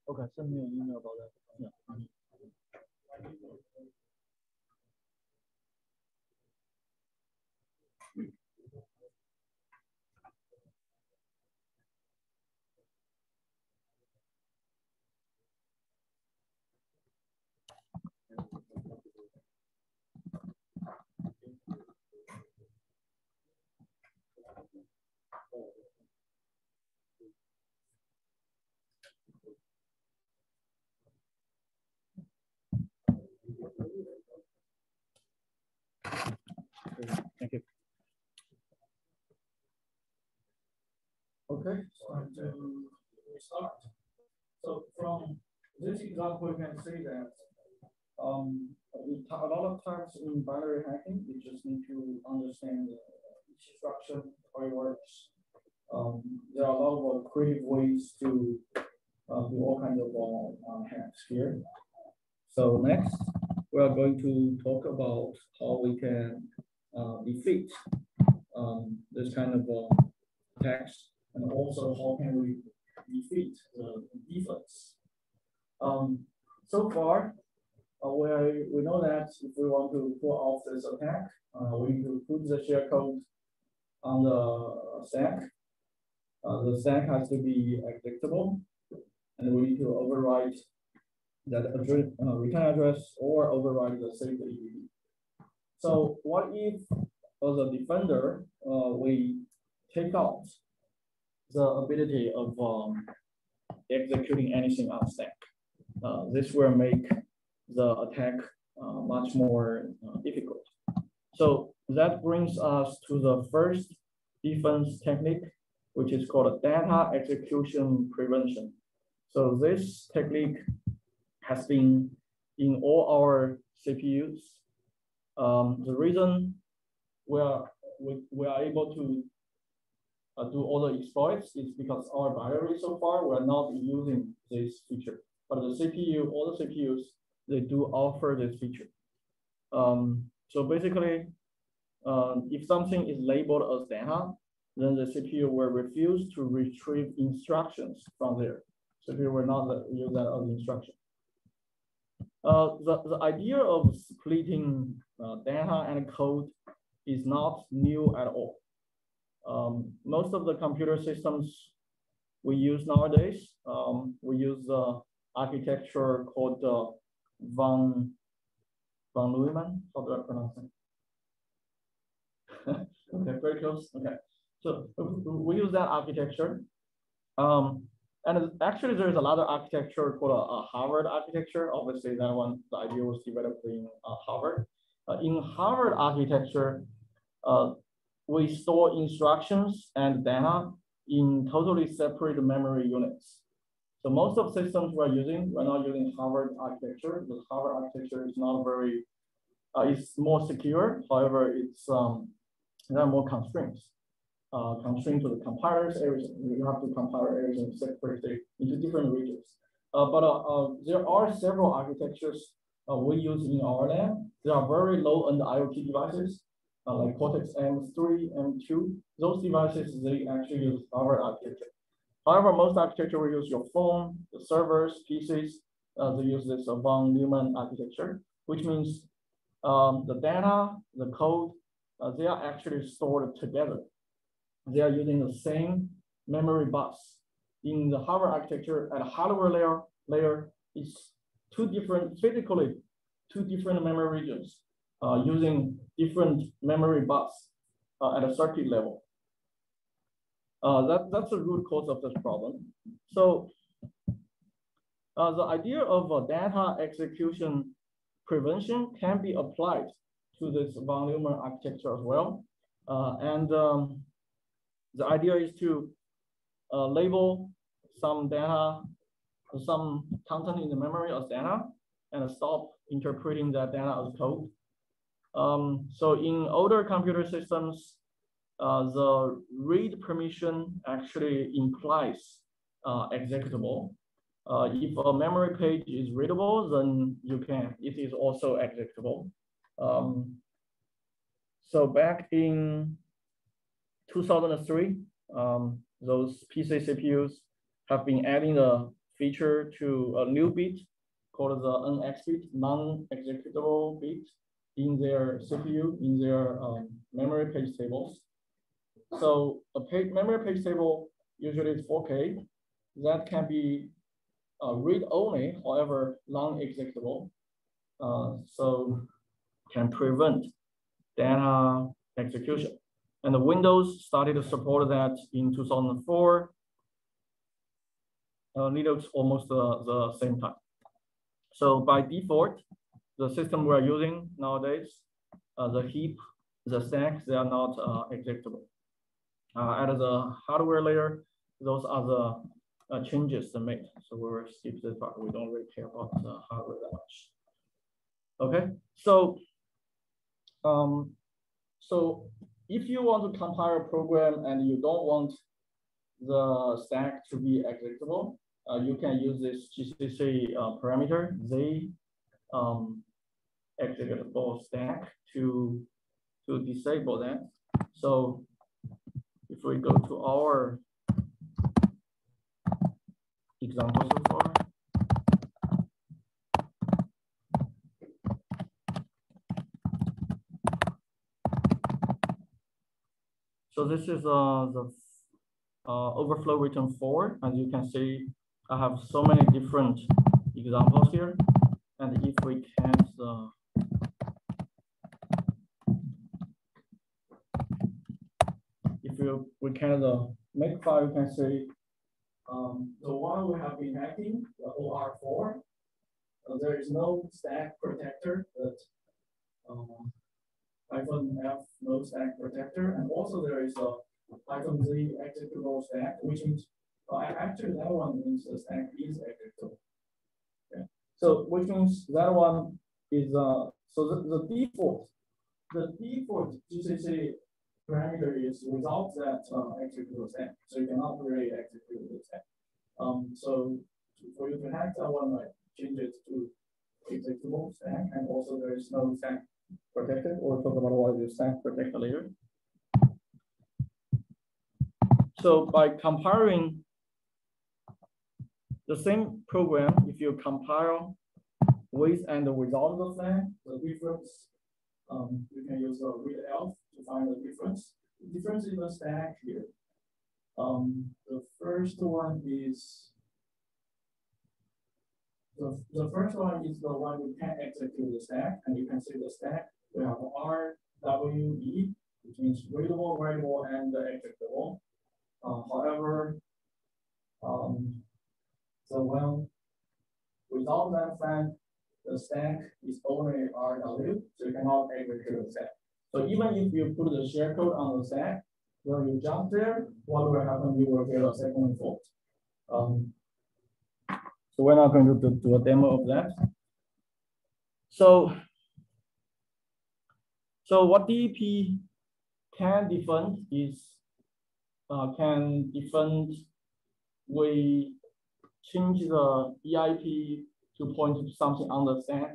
Okay, send me an email about that. Yeah. Thank you. Okay, so to start. So from this example, you can see that a lot of times in binary hacking, you just need to understand each instruction, how it works. There are a lot of creative ways to do all kinds of hacks here. So next, we are going to talk about how we can defeat this kind of attacks, and also how can we defeat the defense. So far, we know that if we want to pull off this attack, we need to put the shellcode on the stack. The stack has to be executable, and we need to override that return address or override the saved EBB. So what if, as a defender, we take out the ability of executing anything on stack? This will make the attack much more difficult. So that brings us to the first defense technique, which is called data execution prevention. So this technique has been in all our CPUs. The reason we are able to do all the exploits is because our binary so far we're not using this feature, but the CPU, all the CPUs, they do offer this feature. So basically, if something is labeled as data, then the CPU will refuse to retrieve instructions from there. CPU will not use that as instruction. The idea of splitting data and code is not new at all. Most of the computer systems we use nowadays, we use architecture called von Neumann. How do I pronounce it? Okay, very close. Okay, so we use that architecture. And actually, there's another architecture called a Harvard architecture. Obviously, that one, the idea was developed in Harvard. In Harvard architecture, we store instructions and data in totally separate memory units. So most of the systems we're not using Harvard architecture. The Harvard architecture is not very, it's more secure. However, there are more constraints. Constraint to the compilers, everything. You have to compile everything separately into different regions. But there are several architectures we use in our lab. There are very low-end IoT devices, like Cortex M3, M2. Those devices, they actually use our architecture. However, most architecture will use your phone, the servers, PCs, they use this von Neumann architecture, which means the data, the code, they are actually stored together. They are using the same memory bus. In the Harvard architecture, at a hardware layer, it's physically two different memory regions using different memory bus at a circuit level. That's the root cause of this problem. So the idea of data execution prevention can be applied to this von Neumann architecture as well. The idea is to label some data, some content in the memory as data, and stop interpreting that data as code. So in older computer systems, the read permission actually implies executable. If a memory page is readable, then it is also executable. So back in 2003, those PC CPUs have been adding a feature to a new bit called the NX bit, non-executable bit, in their CPU, in their memory page tables. So a memory page table usually is 4K. That can be read-only, however, non-executable. So can prevent data execution. And the Windows started to support that in 2004. Linux almost the same time. So by default, the system we're using nowadays, the heap, the stacks, they are not executable. At the hardware layer, those are the changes they made. So we will skip this part. We don't really care about the hardware that much. Okay, so if you want to compile a program and you don't want the stack to be executable, you can use this GCC parameter, the executable stack to disable that. So if we go to our example so far, so this is the overflow return 4. As you can see, I have so many different examples here. And if we can, we can the makefile, you can see the one we have been hacking, the OR4. There is no stack protector, but -F no stack protector, and also there is a -Z executable stack, which means actually that one means the stack is executable. Okay. So which means that one is so the default GCC parameter is without that executable stack, so you cannot really execute the stack. So for you to hack that one, like change it to executable stack, and also there is no stack protected, or talk about what is stack protected later. So by comparing the same program, if you compile with and without the flag, the difference, you can use the read-elf to find the difference. The difference in the stack here. The first one is the first one is the one you can execute the stack, and you can see the stack. We have RWE, which means readable, writable, and executable. However, so when without that flag, the stack is only RW, so you cannot execute the stack. So even if you put the shellcode on the stack, when you jump there, what will happen? You will get a second fault. So we're not going to do a demo of that. So what DEP can defend is we change the EIP to point to something on the stack,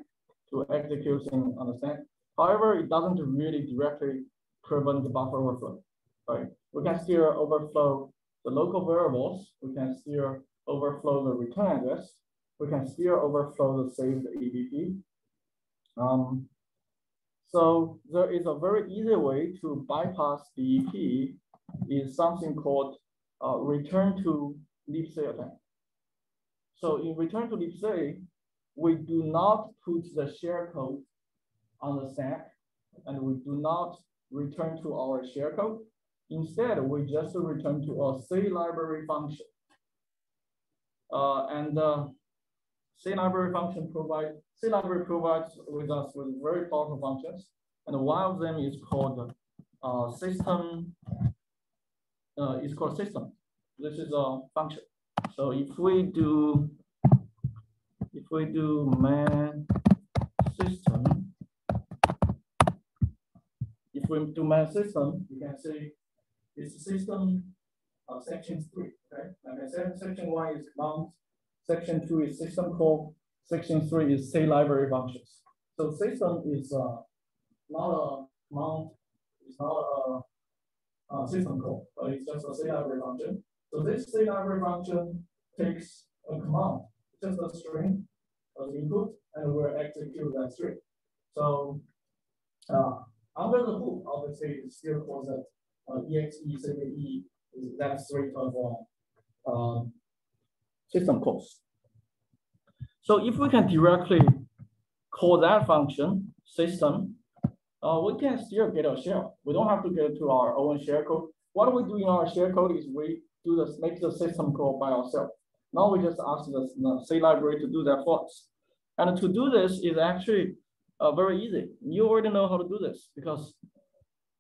to execute things on the stack. However, it doesn't really directly prevent the buffer overflow. Right? We can still overflow the local variables. We can still overflow the return address. We can still overflow the saved EBP. So there is a very easy way to bypass DEP, is something called return to libc attack. So in return to libc, we do not put the shellcode on the stack, and we do not return to our shellcode. Instead, we just return to a C library function. C library provides with us with very powerful functions, and one of them is called system. It's called system. This is a function. So if we do man system, you can see it's system section 3. Okay, like I said, section 1 is mount, section 2 is system call, section 3 is C library functions. So system is not a mount, it's not system call, but it's just a C library function. So this C library function takes a command, just a string as input, and will execute that string. So under the hood, obviously, it still calls that exe, cpe, is that suite of system calls. So if we can directly call that function system, we can still get a shell. We don't have to get to our own shell code. What we do in our shell code is we do this, make the system call by ourselves. Now we just ask the C library to do that for us. And to do this is actually very easy. You already know how to do this because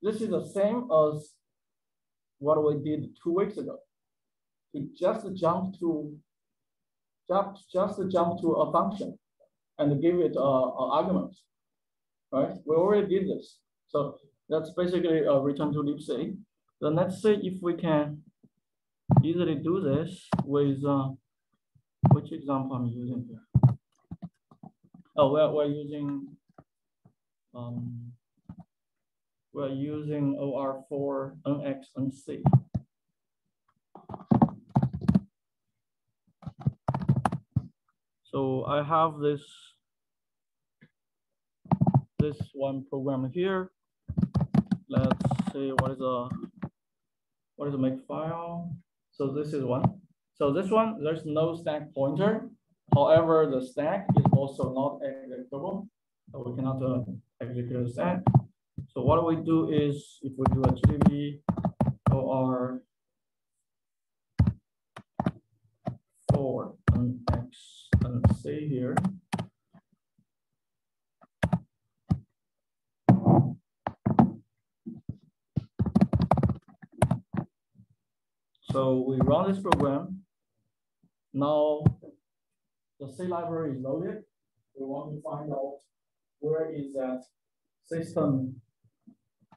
this is the same as what we did 2 weeks ago. We just jump to a function and give it an argument, right? We already did this. So that's basically a return to libc. Then let's see if we can easily do this with which example I'm using here. Oh, we're using OR4 NX NC. So I have this one program here. Let's see what is the makefile. So this is one. So this one, there's no stack pointer. However, the stack is also not executable. So we cannot execute the stack. So what we do is if we do a gdb or for x and c here. So we run this program. Now the C library is loaded. We want to find out where is that system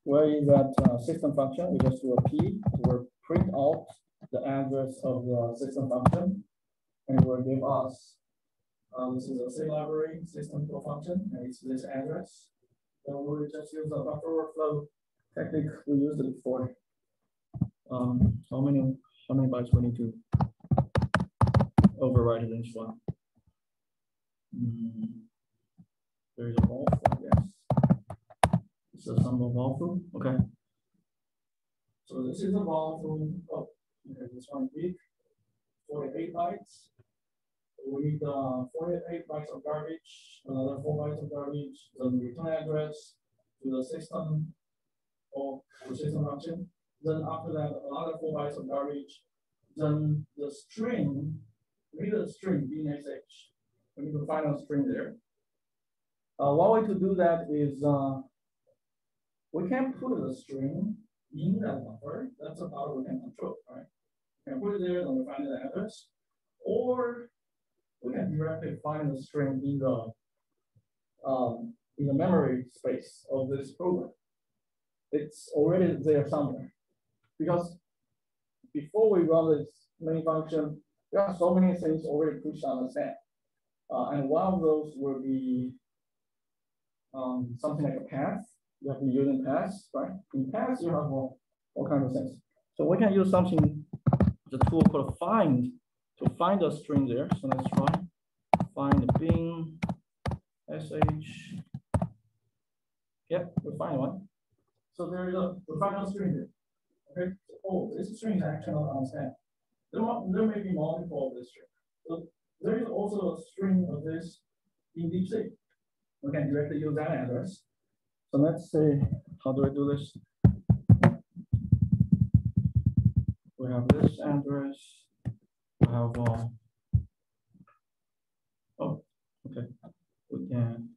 function. We just do a P to print out the address of the system function, and it will give us this is a C library system call function, and it's this address. Then we will just use the buffer overflow technique we used it before. How many bytes we need to override in this one? There's a valve, I guess. This is some valve. Okay. So this is a valve. Oh, okay, this one big, 48 bytes. We need 48 bytes of garbage, another 4 bytes of garbage, then return address to the system or the system function. Then after that, another 4 bytes of garbage. Then the string, we need a string BNSH. We need to find a string there. One way to do that is we can put the string in that buffer. That's a power we can control, right? We can put it there, then we find the address, or we can directly find the string in the memory space of this program. It's already there somewhere. Because before we run this main function, there are so many things already pushed on the stack. And one of those will be something like a path. You have to be using paths, right? In paths, you have all kinds of things. So we can use something, the tool called find, to find a string there. So let's try find bin sh. Yep, we find one. So there is we find a string there. Okay. Oh, this string is actually not on stack. There may be multiple of this string. So there is also a string of this in libc. We can directly use that address. So let's see, how do I do this? We have this address. We have oh, okay. We can.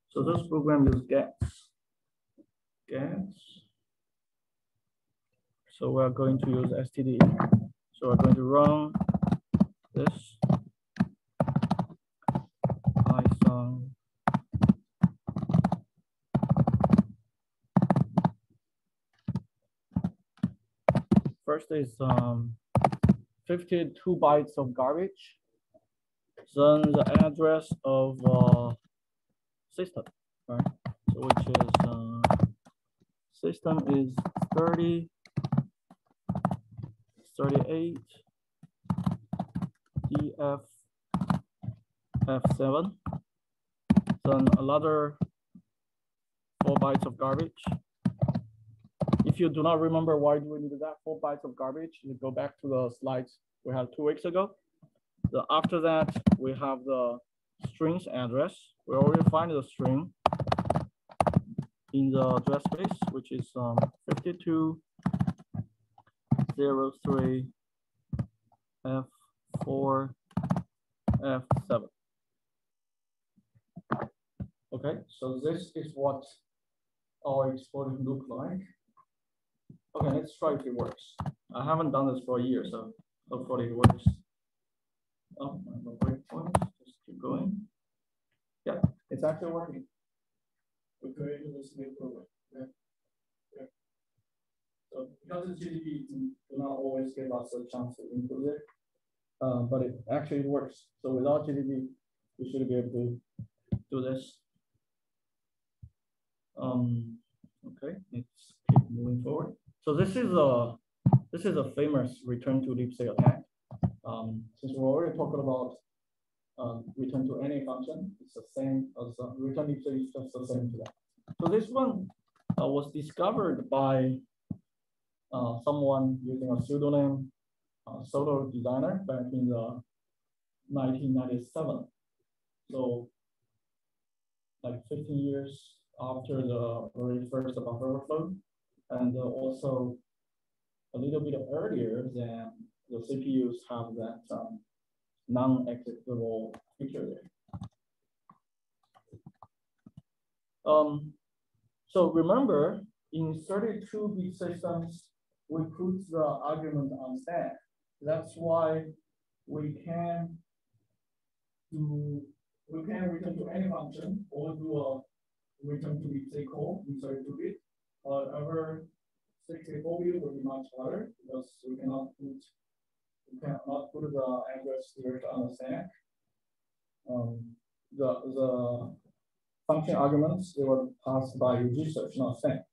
So this program uses gets. So we're going to use std. So we're going to run this Python. First is 52 bytes of garbage. Then the address of system, right? So which is system is 30 38 DF F7. Then another 4 bytes of garbage. If you do not remember why do we need that 4 bytes of garbage, you go back to the slides we had 2 weeks ago. After that, we have the string's address. We already find the string in the address space, which is 5203 F4 F7. Okay, so this is what our exploiting look like. Okay, let's try if it works. I haven't done this for a year, so hopefully it works. Oh, no breakpoint, just keep going. Yeah, it's actually working. We created this new program. Yeah. Yeah. So because it's GDB, do not always give us a chance to improve it. But it actually works. So without GDB, we should be able to do this. Okay, let's keep moving forward. So this is a famous return to libc attack. Since we're already talking about return to any function, it's the same as return libc is just the same to that. So this one was discovered by someone using a pseudonym Soto Designer back in the 1997. So like 15 years after the very first buffer overflow, and also a little bit earlier than the CPUs have that non-executable feature there. So remember, in 32-bit systems, we put the argument on stack. That's why we can return to any function or do a return to libc call in 32-bit. However, 64-bit would be much harder because we cannot put the address directly on the stack. The function arguments, they were passed by register, not stack.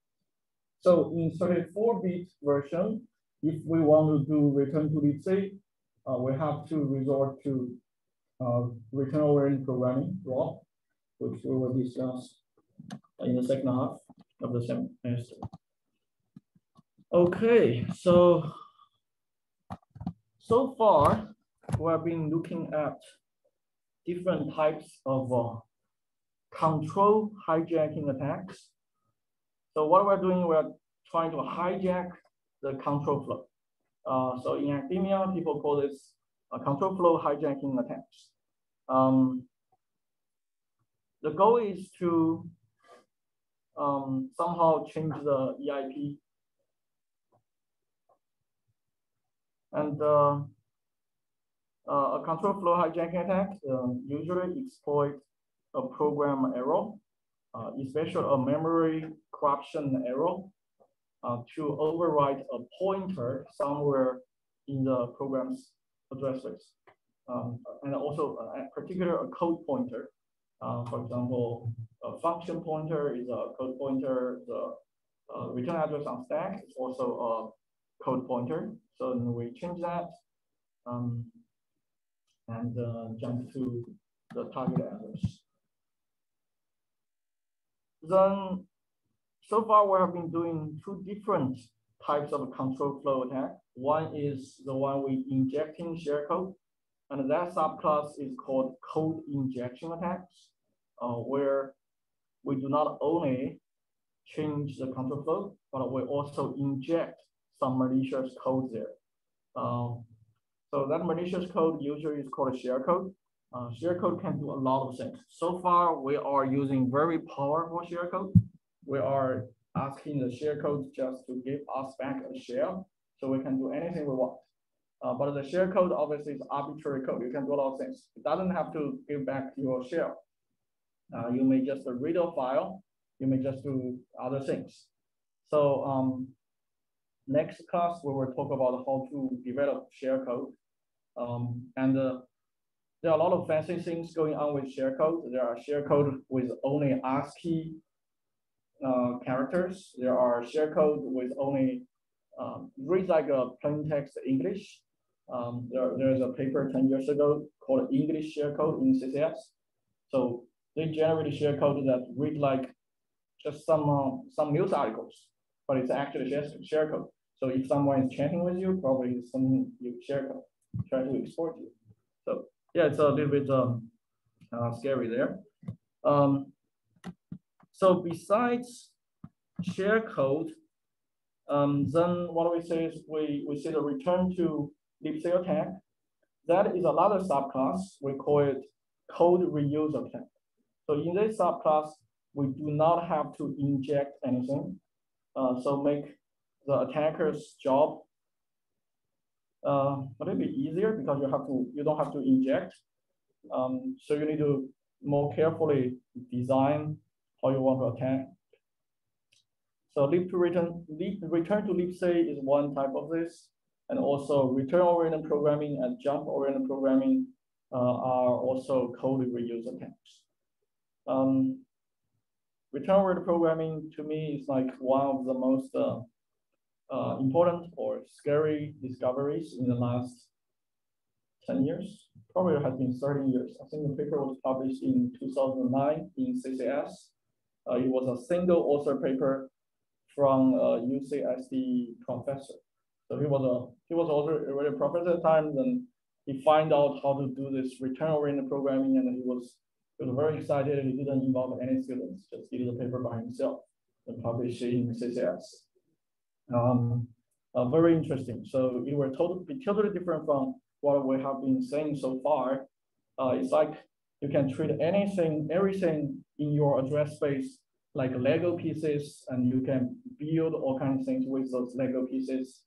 So in 34-bit version, if we want to do return to libc, we have to resort to return-oriented programming, ROP, which we will discuss in the second half of the semester. Okay, so far we have been looking at different types of control hijacking attacks. So what we're doing, we're trying to hijack the control flow. So in academia, people call this control flow hijacking attacks. The goal is to somehow change the EIP. And a control flow hijacking attack usually exploit a program error, especially a memory corruption error, to overwrite a pointer somewhere in the program's address space. And also, particular a code pointer. For example, a function pointer is a code pointer. The return address on stack is also a code pointer. So we change that and jump to the target address. Then, so far we have been doing 2 different types of control flow attack. One is the one we injecting share-code, and that subclass is called code injection attacks, where we do not only change the control flow, but we also inject some malicious code there. So that malicious code usually is called a share code. Share code can do a lot of things. So far, we are using very powerful share code. We are asking the share code just to give us back a share, so we can do anything we want. But the share code obviously is arbitrary code. You can do a lot of things. It doesn't have to give back your share. You may just read a file. You may just do other things. So next class, we will talk about how to develop share code. And there are a lot of fancy things going on with share code. There are share code with only ASCII characters. There are share code with only reads like a plain text English. There's a paper 10 years ago called English share-code in CCS. So they generate share-code that read like just some news articles, but it's actually share-code. So if someone is chatting with you, probably it's something you share-code, try to export you. So yeah, it's a little bit scary there. So besides share-code, then what we say is we see the return to libc attack. That is another subclass. We call it code reuse attack. So in this subclass, we do not have to inject anything. So make the attacker's job a little bit easier because you don't have to inject. So you need to more carefully design how you want to attack. So return to libc is one type of this, and also return-oriented programming and jump-oriented programming are also code reuse attacks. Return-oriented programming to me is like one of the most important or scary discoveries in the last 10 years. Probably it has been 30 years. I think the paper was published in 2009 in CCS. It was a single author paper from a UCSD professor. So he was already a professor at the time, then he found out how to do this return-oriented programming, and he was very excited. He didn't involve any students, just did the paper by himself and published in CCS. Very interesting. So it was totally different from what we have been saying so far. It's like you can treat everything in your address space like Lego pieces, and you can build all kinds of things with those Lego pieces.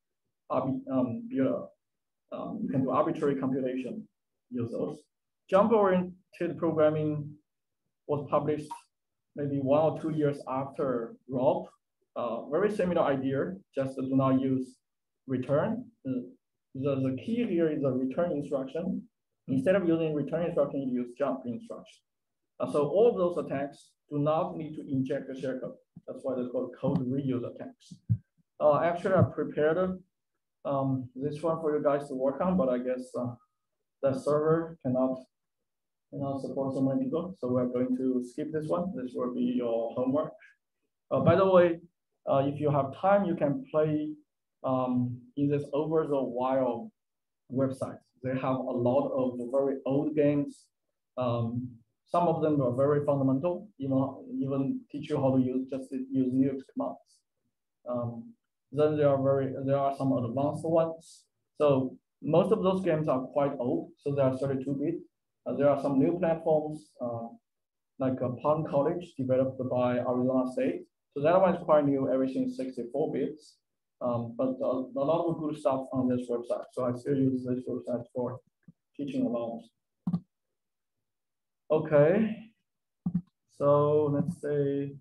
You can do arbitrary computation, use those. Jump-oriented programming was published maybe 1 or 2 years after ROP. Very similar idea, just do not use return. The key here is the return instruction. Instead of using return instruction, you use jump instruction. So all of those attacks do not need to inject the share-code. That's why they're called code reuse attacks. Actually, I prepared this one for you guys to work on, but I guess the server cannot support so many people. So we're going to skip this one. This will be your homework. By the way, if you have time, you can play in this Over the Wild website. They have a lot of very old games. Some of them are very fundamental, even teach you how to use Linux commands. Then there are some advanced ones. So most of those games are quite old, so they are 32-bit. There are some new platforms like Palm College developed by Arizona State. So that one is quite new, everything is 64 bits. But a lot of good stuff on this website. So I still use this website for teaching along. Okay, so let's say,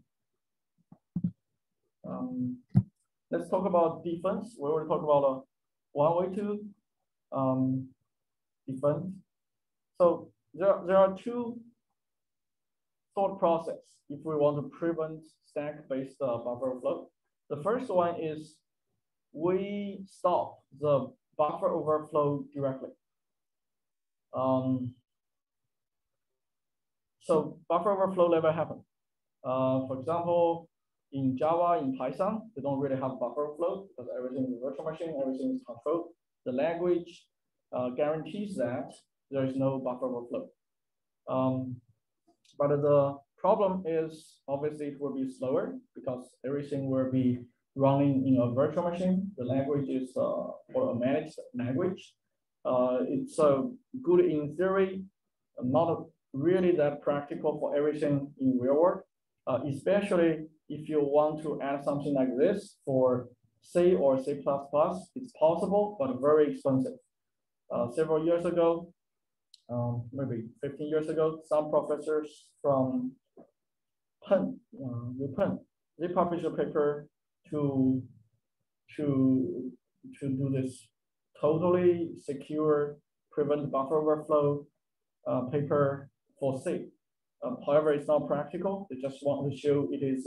let's talk about defense. We will talk about one way to defend. So there are two thought process if we want to prevent stack-based buffer overflow. The first one is we stop the buffer overflow directly. So buffer overflow never happen. For example, in Java, in Python, they don't really have buffer overflow because everything is virtual machine, everything is controlled. The language guarantees that there is no buffer overflow. But the problem is obviously it will be slower because everything will be running in a virtual machine. The language is for a managed language. It's good in theory, not really that practical for everything in real world, especially if you want to add something like this for C or C++, it's possible, but very expensive. Several years ago, maybe 15 years ago, some professors from Penn, they published a paper to do this totally secure prevent buffer overflow paper for C. However, it's not practical. They just want to show it is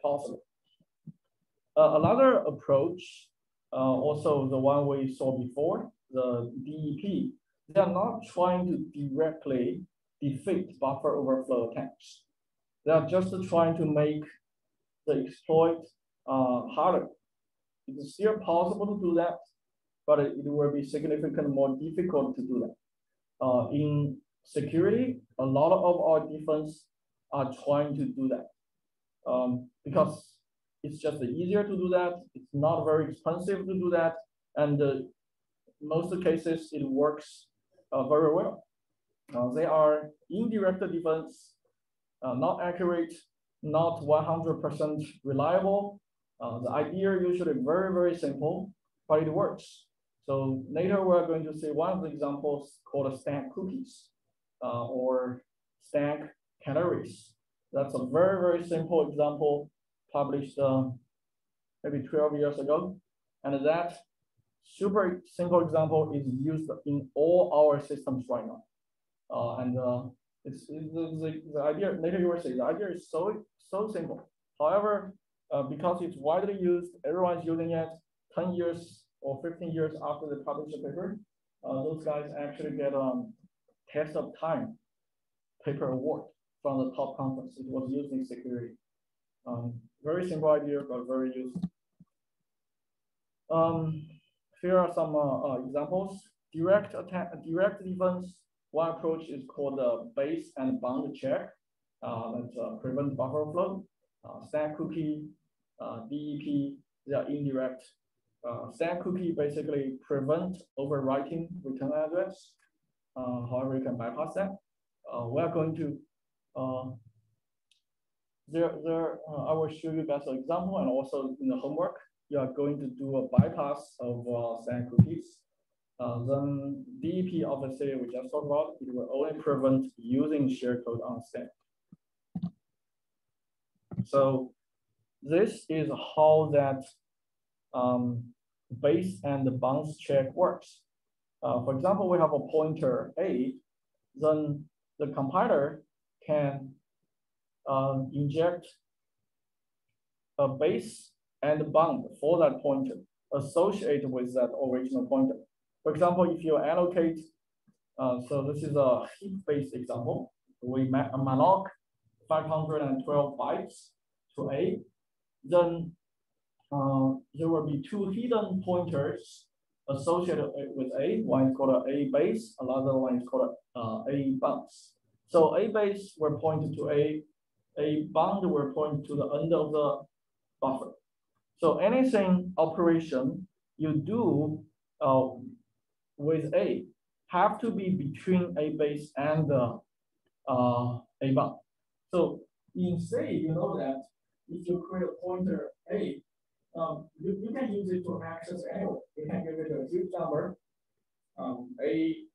possible. Another approach also the one we saw before, the DEP, they are not trying to directly defeat buffer overflow attacks. They are just trying to make the exploit harder. It is still possible to do that, but it will be significantly more difficult to do that. In security, a lot of our defense are trying to do that because it's just easier to do that. It's not very expensive to do that, and most of the cases it works very well. They are indirect defense, not accurate, not 100% reliable. The idea usually very, very simple, but it works. So later we're going to see one of the examples called stack cookies or stack canaries. That's a very, very simple example published maybe 12 years ago. And that super simple example is used in all our systems right now. It's the idea, later you will see, the idea is so simple. However, because it's widely used, everyone's using it 10 years or 15 years after they publish the paper, those guys actually get test of time paper award from the top conference. It was used in security. Very simple idea, but very useful. Here are some examples. Direct defense. One approach is called the base and bound check. That prevents buffer overflow. Stack cookie, DEP, they are indirect. Stack cookie basically prevent overwriting return address. However, you can bypass that. We are going to I will show you guys an example, and also in the homework, you are going to do a bypass of stack cookies. Then DEP, obviously, we just talked about, it will only prevent using share-code on stack. So this is how that base and bounce check works. For example, we have a pointer A, then the compiler can inject a base and bound for that pointer associated with that original pointer. For example, if you allocate, so this is a heap-based example. We malloc 512 bytes to A, then there will be two hidden pointers associated with A. One is called A base, another one is called A bounce. So A base will point to A bound will point to the end of the buffer. So anything operation you do with A have to be between A base and A bound. So in C, you know that if you create a pointer A, you can use it to access anywhere. You can give it a huge number, A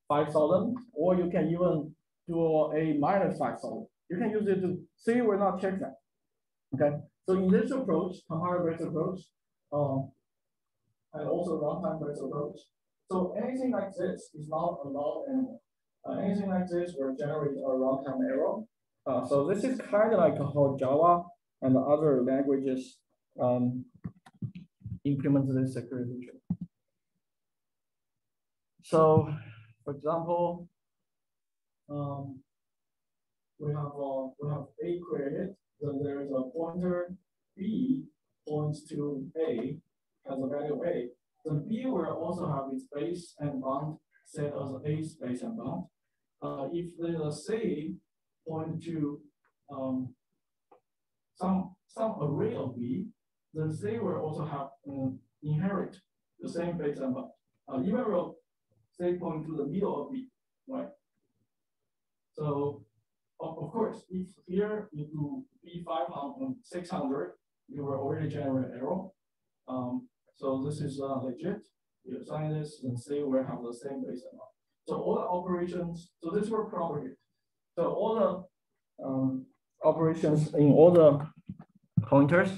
5,000, or you can even do A minus 5,000. You can use it to C will not check that. Okay. So in this approach, compiler-based approach, and also runtime-based approach, so anything like this is not allowed anymore. Anything like this will generate a runtime error. So this is kind of like how Java and other languages implement this security feature. So, for example, we have A created, then there is a pointer B points to A, has a value A. Then B will also have its base and bound set as A base and bound. If there's a C point to some array of B, then C will also have inherit the same base and bound. Even though C point to the middle of B, right? So of course, if here you do B500, 600, you will already generate error. So this is legit. You assign this, and C will have the same base amount. So all the operations, so this will propagate. So all the operations in all the pointers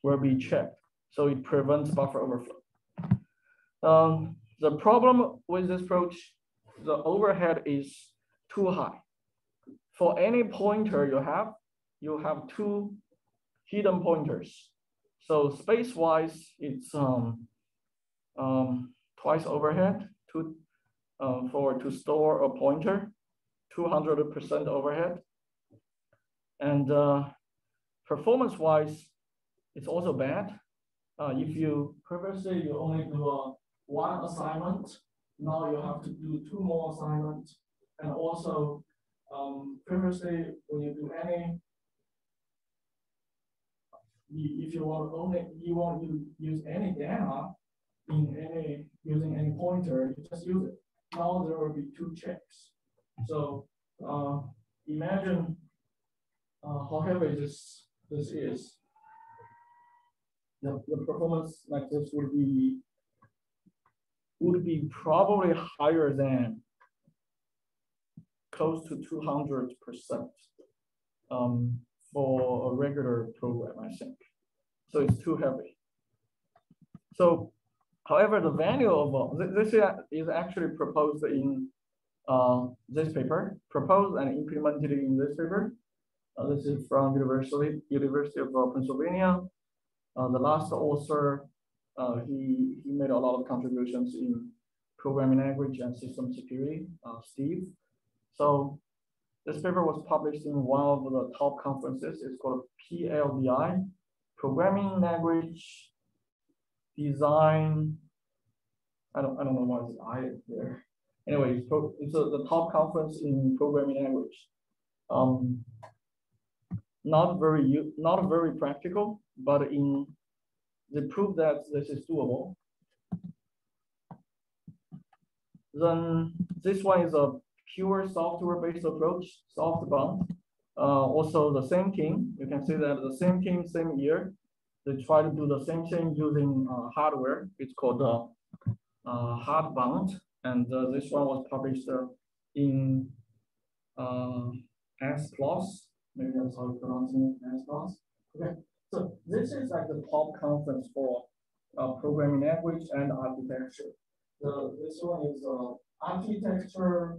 will be checked. So it prevents buffer overflow. The problem with this approach, the overhead is too high. For any pointer you have two hidden pointers. So space-wise, it's twice overhead to store a pointer, 200% overhead. And performance-wise, it's also bad. If you previously you only do one assignment, now you have to do 2 more assignments. And also, previously when you do any, if you want to use any data in using any pointer, you just use it. Now there will be 2 checks. So imagine how heavy this is. The performance like this would be probably higher than close to 200% for a regular program, I think. So it's too heavy. So, however, the value of this is actually proposed in this paper, proposed and implemented in this paper. This is from University of Pennsylvania. The last author, he made a lot of contributions in programming language and system security, Steve. So this paper was published in one of the top conferences. It's called PLDI, Programming Language Design. I don't know why it's I there. Anyway, it's the top conference in programming language. Not very practical, but they prove that this is doable. Then this one is a pure software-based approach, softbound. Also the same team, you can see that the same team, same year, they try to do the same thing using hardware. It's called hardbound, and this one was published in S+. Maybe that's how you pronounce it, S+. Okay, so this is like the top conference for programming language and architecture. This one is architecture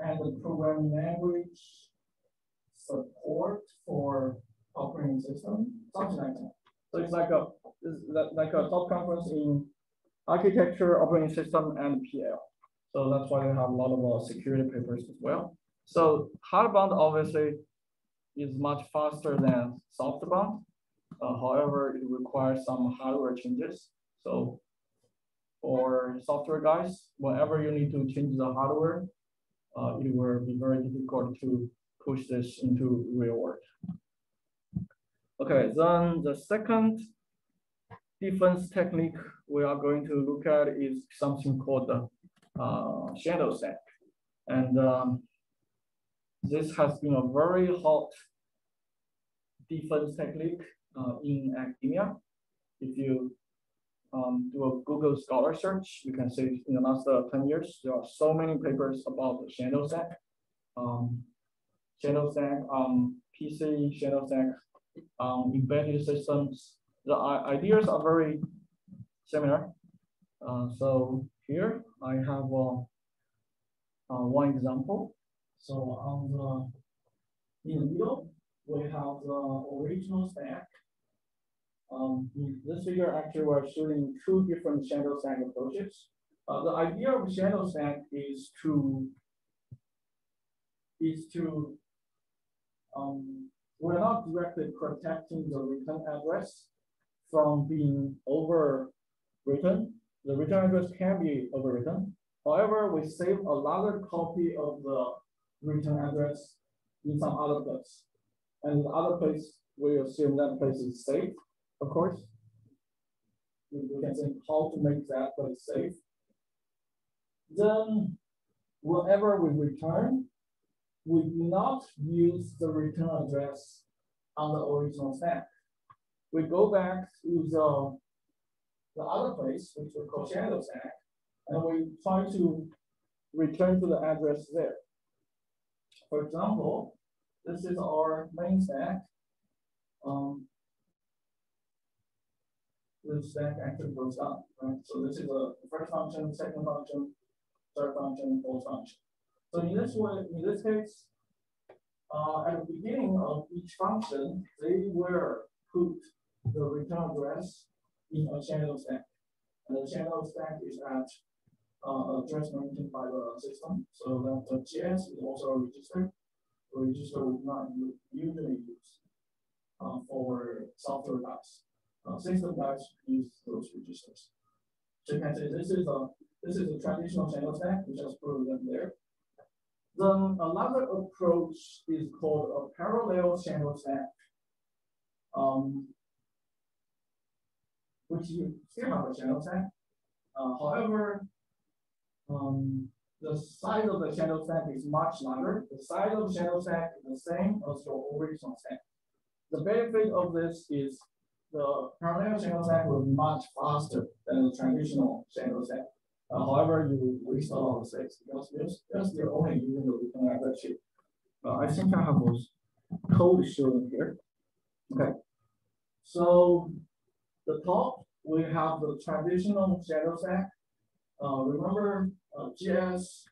and the programming language support for operating system, something like that. So it's like a top conference in architecture, operating system, and PL. So that's why they have a lot of security papers as well. So hardbound obviously is much faster than softbound. However, it requires some hardware changes. So for software guys, whenever you need to change the hardware, it will be very difficult to push this into real world. Okay, then the second defense technique we are going to look at is something called the shadow stack. And this has been a very hot defense technique in academia. If you do a Google Scholar search, you can see in the last 10 years, there are so many papers about the shadow stack. Shadow stack on PC, shadow stack on embedded systems. The ideas are very similar. So here I have one example. So in the middle, we have the original stack. In this figure, actually, we're showing 2 different shadow stack approaches. The idea of shadow stack is to we're not directly protecting the return address from being overwritten. The return address can be overwritten. However, we save another copy of the return address in some other place. And the other place, we assume that place is safe, of course. We can say how to make that place safe. Then, whenever we return, we do not use the return address on the original stack. We go back to the other place, which we call shadow stack, and we try to return to the address there. For example, this is our main stack. The stack actually goes down, right? So this is the first function, second function, third function, fourth function. So in this case, at the beginning of each function, they will put the return address in a shadow stack. and the channel stack is at address maintained by the system, so that the GS is also a register. The register would not usually use for software guys. System guys use those registers. So you can say this is a traditional channel stack. We just put them there. Then another approach is called a parallel channel stack, which you still have a channel stack. However, the size of the channel stack is much larger. The size of the channel stack is the same as your original stack. The benefit of this is the parallel channel stack will be much faster than the traditional channel stack. However, you waste a lot of space because you're still only using the return address sheet. I think I have those code shown here. Okay. So the top, we have the traditional channel stack. Remember GS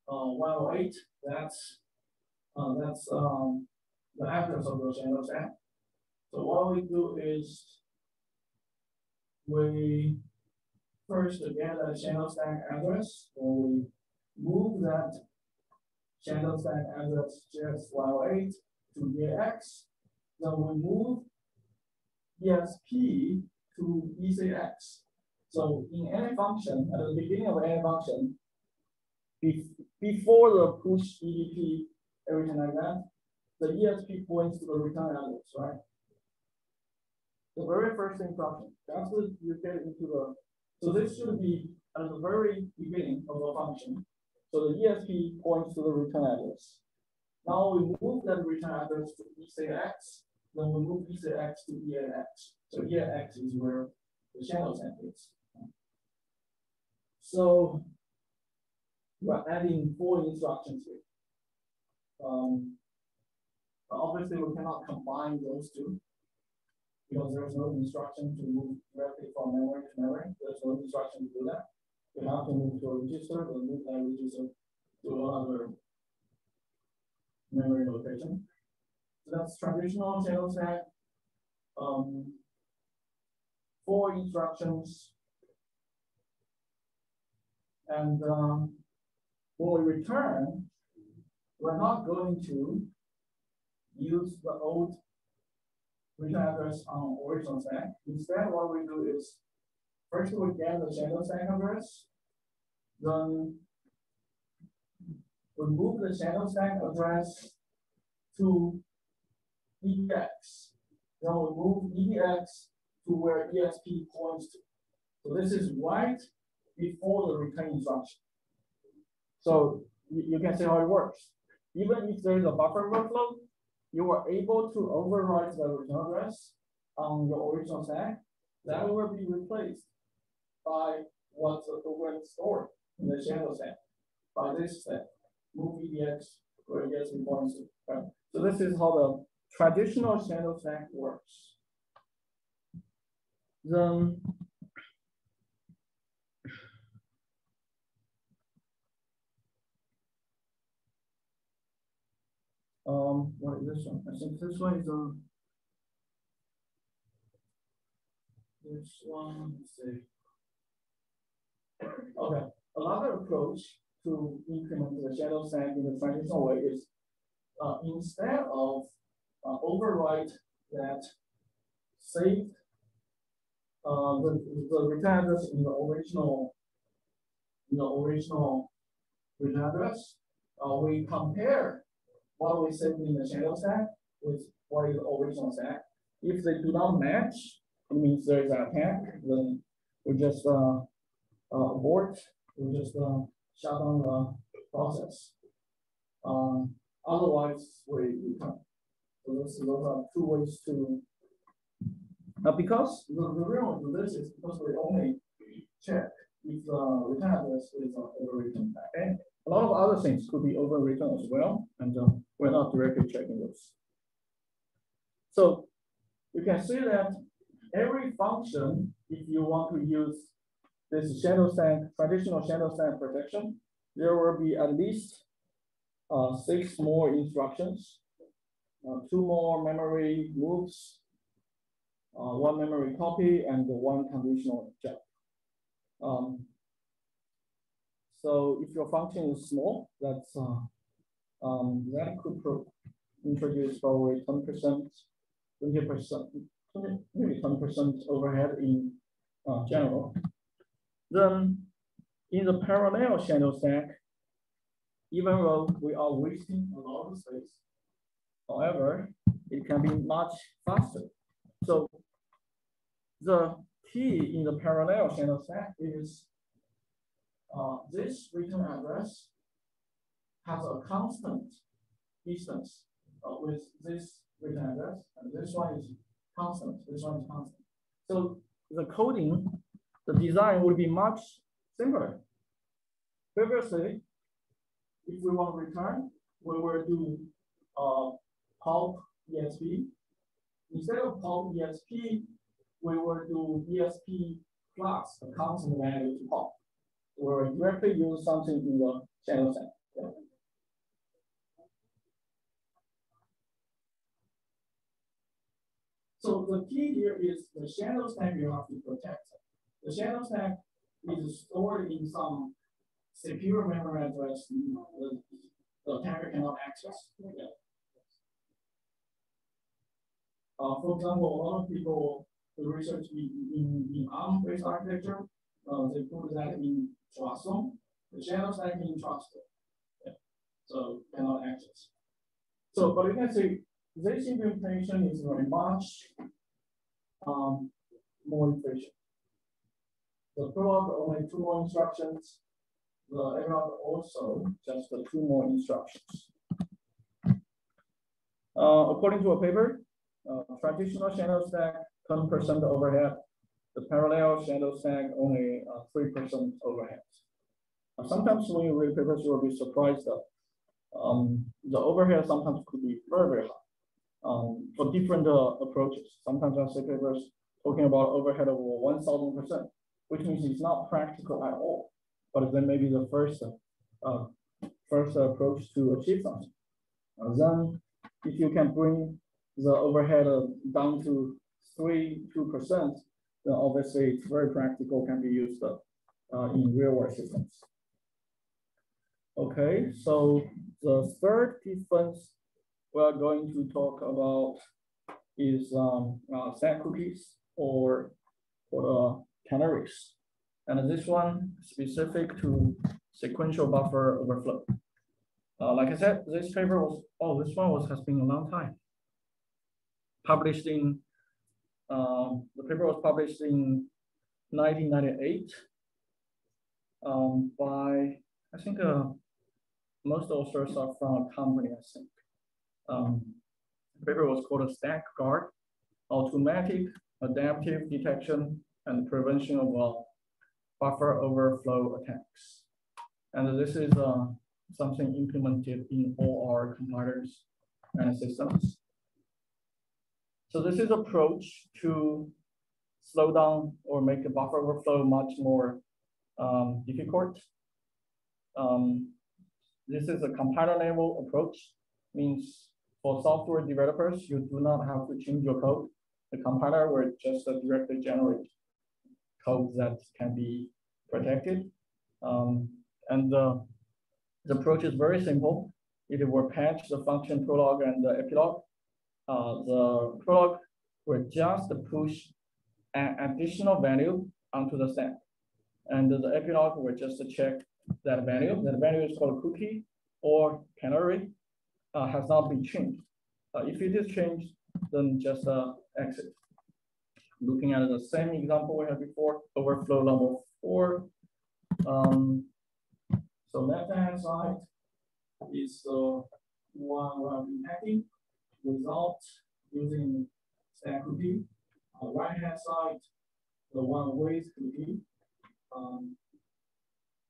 108, that's the address of the channel stack. So what we do is we first get a channel stack address, and we move that channel stack address GS 108 to EAX. Then we move ESP to ECX. So in any function, at the beginning of any function, before the push EDP, everything like that, the ESP points to the return address, right? The very first instruction, that's what you get into the, so this should be at the very beginning of the function. So the ESP points to the return address. Now we move that return address to ECX, then we move ECX to EAX. So EAX is where the channel stack is. So we're adding 4 instructions here. Obviously, we cannot combine those two because there's no instruction to move directly from memory to memory. There's no instruction to do that. You have to move to a register and move that register to another memory location. So that's traditional channel stack. 4 instructions. And when we return, we're not going to use the old return address on original stack. Instead, what we do is first we get the channel stack address, then we move the channel stack address to EDX. Then we move EDX to where ESP points to. So this is right before the return instruction. So you can see how it works. Even if there is a buffer overflow, you are able to overwrite the return address on your original stack. That will be replaced by what's already stored in the channel stack. By this step, move EDX where ESP points to. Right? So this is how the traditional channel stack works. Then what is this one? I think this one is this one, let's see. Okay, another approach to implement the channel stack in the traditional way is instead of overwrite that saved the return address in the original return address, we compare what we saved in the channel stack with what is the original stack. If they do not match, it means there is an attack. Then we just abort. We just shut down the process. Otherwise, we return. So those are 2 ways to. Because the reason for this is because we only check if the return address is overwritten. And a lot of other things could be overwritten as well, and we're not directly checking those. So you can see that every function, if you want to use this channel stack, traditional channel stack protection, there will be at least 6 more instructions, 2 more memory moves, 1 memory copy, and 1 conditional jump. So if your function is small, that could introduce probably 10%, 20%, maybe 10% overhead in general. Then in the parallel channel stack, even though we are wasting a lot of space, however, it can be much faster. So the key in the parallel channel stack is this return address has a constant distance with this return address, and this one is constant, this one is constant. So the coding, the design would be much simpler. Previously, if we want to return, we will do pulp ESP. Instead of pulp ESP, we will do ESP plus a constant value to pulp. We will directly use something in the channel stack. Yeah. So the key here is the channel stack you have to protect. The channel stack is stored in some secure memory address the attacker cannot access. Yeah. For example, a lot of people who research in ARM-based architecture, they put that in trust zone. The channel stack in trust zone. Yeah. So cannot access. So, but you can see this implementation is very much more efficient. The prologue only 2 more instructions. The epilogue also just 2 more instructions. According to a paper, traditional channel stack 10% overhead. The parallel channel stack only 3% overhead. Sometimes when you read papers, you will be surprised that the overhead sometimes could be very, very high for different approaches. Sometimes I see papers talking about overhead of 1,000%, which means it's not practical at all. But then maybe the first approach to achieve something. Then if you can bring the overhead down to 2%, then obviously it's very practical, can be used in real world systems. Okay, so the third difference we are going to talk about is stack cookies or canaries. And this one specific to sequential buffer overflow. Like I said, this paper has been a long time. Published in, the paper was published in 1998 by, I think most authors are from a company, I think. The paper was called a Stack Guard, Automatic Adaptive Detection and Prevention of Buffer Overflow Attacks. And this is something implemented in all our compilers and systems. So this is approach to slow down or make the buffer overflow much more difficult. This is a compiler level approach, means for software developers, you do not have to change your code. The compiler will just directly generate code that can be protected. And the approach is very simple. It will patch the function prologue and the epilogue. The prologue will just push an additional value onto the stack. And the epilogue will just check that value. That value is called cookie or canary, has not been changed. If it is changed, then just exit. Looking at the same example we had before, overflow level 4. So left-hand side is the one we have been hacking without using stack cookie. Right-hand side, the one with cookie.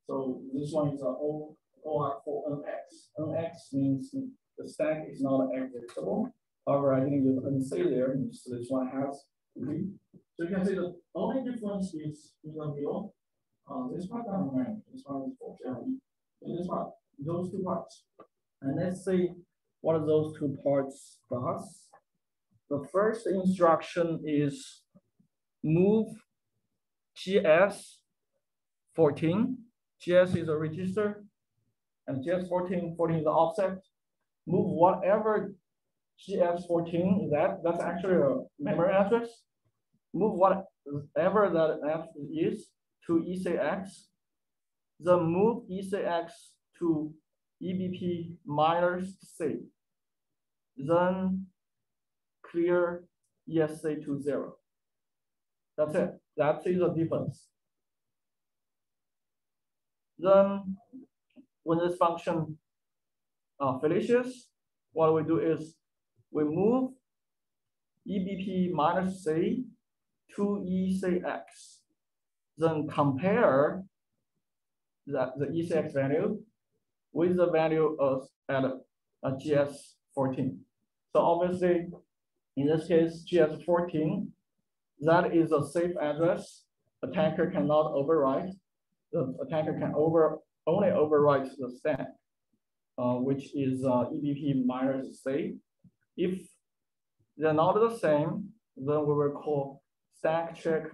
So this one is OR for NX. NX means the stack is not executable. However, I didn't use NC there, so this one has cookie. So you can see the only difference is in the middle. This part doesn't matter. This one is for Jeremy. And this part, those 2 parts. And let's see what those 2 parts does. The first instruction is move GS 14, GS is a register, and GS 14 is the offset. Move whatever GS 14 is that's actually a memory address. Move whatever that address is to ECX. Then move ECX to EBP minus C. Then clear ESC to 0. That's it. That is the difference. Then when this function finishes, what we do is we move EBP minus C to ECX. Then compare the ECX value with the value of at GS 14. So obviously, in this case, GS 14, that is a safe address. Attacker cannot overwrite. The attacker can only overwrite the stack, which is EBP minus C. If they're not the same, then we will call stack check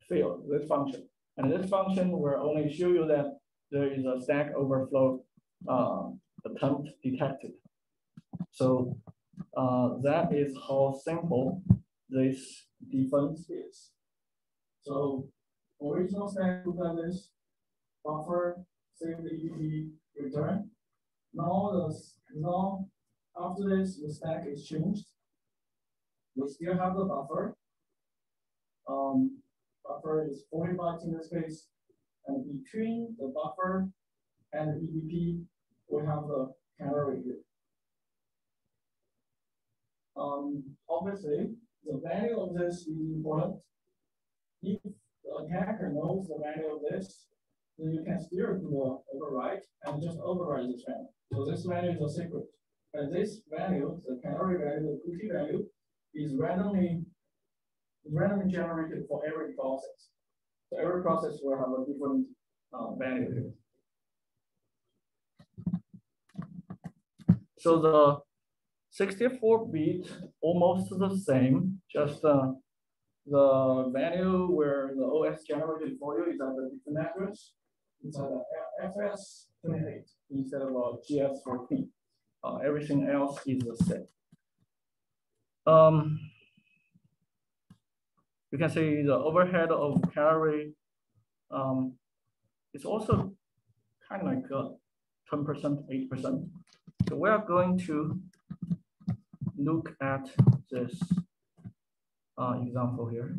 failed, this function. And this function will only show you that there is a stack overflow attempt detected. So that is how simple this defense is. So original stack look like this: buffer, save the EBP, return. Now after this, the stack is changed. We still have the buffer. Buffer is 40 bytes in this case, and between the buffer and the EBP, we have the canary here. Obviously, the value of this is important. If the attacker knows the value of this, then you can still do the override and just override this value. So this value is a secret. And this value, the canary value, the cookie value, is randomly generated for every process. So every process will have a different value here. So the 64-bit almost the same, just the value where the OS generated for you is at a different address. It's at a FS28 instead of a GS14. Everything else is the same. You can see the overhead of carry is also kind of like 10%, 8%. So we are going to look at this example here.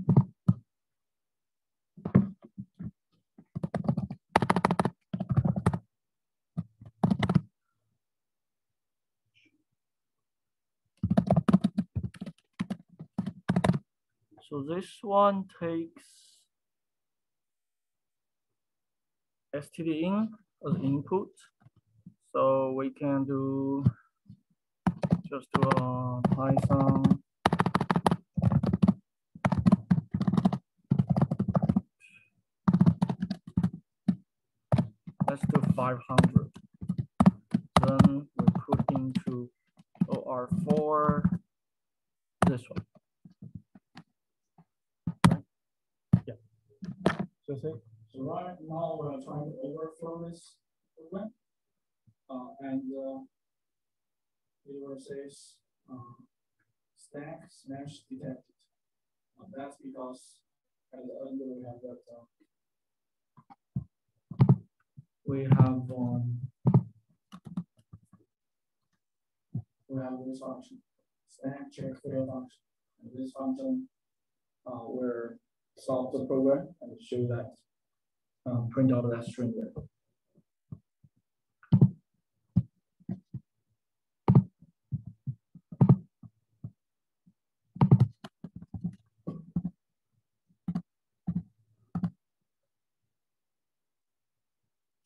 So this one takes std_in as input. So we can do just do a Python let's do 500. Then we put into OR4 this one. Right? Yeah. So right now we're trying to overflow this program, and it says stack smash detected. That's because at the end we have that. We have this function, stack check fail function. And this function will solve the program and show that print out that string there.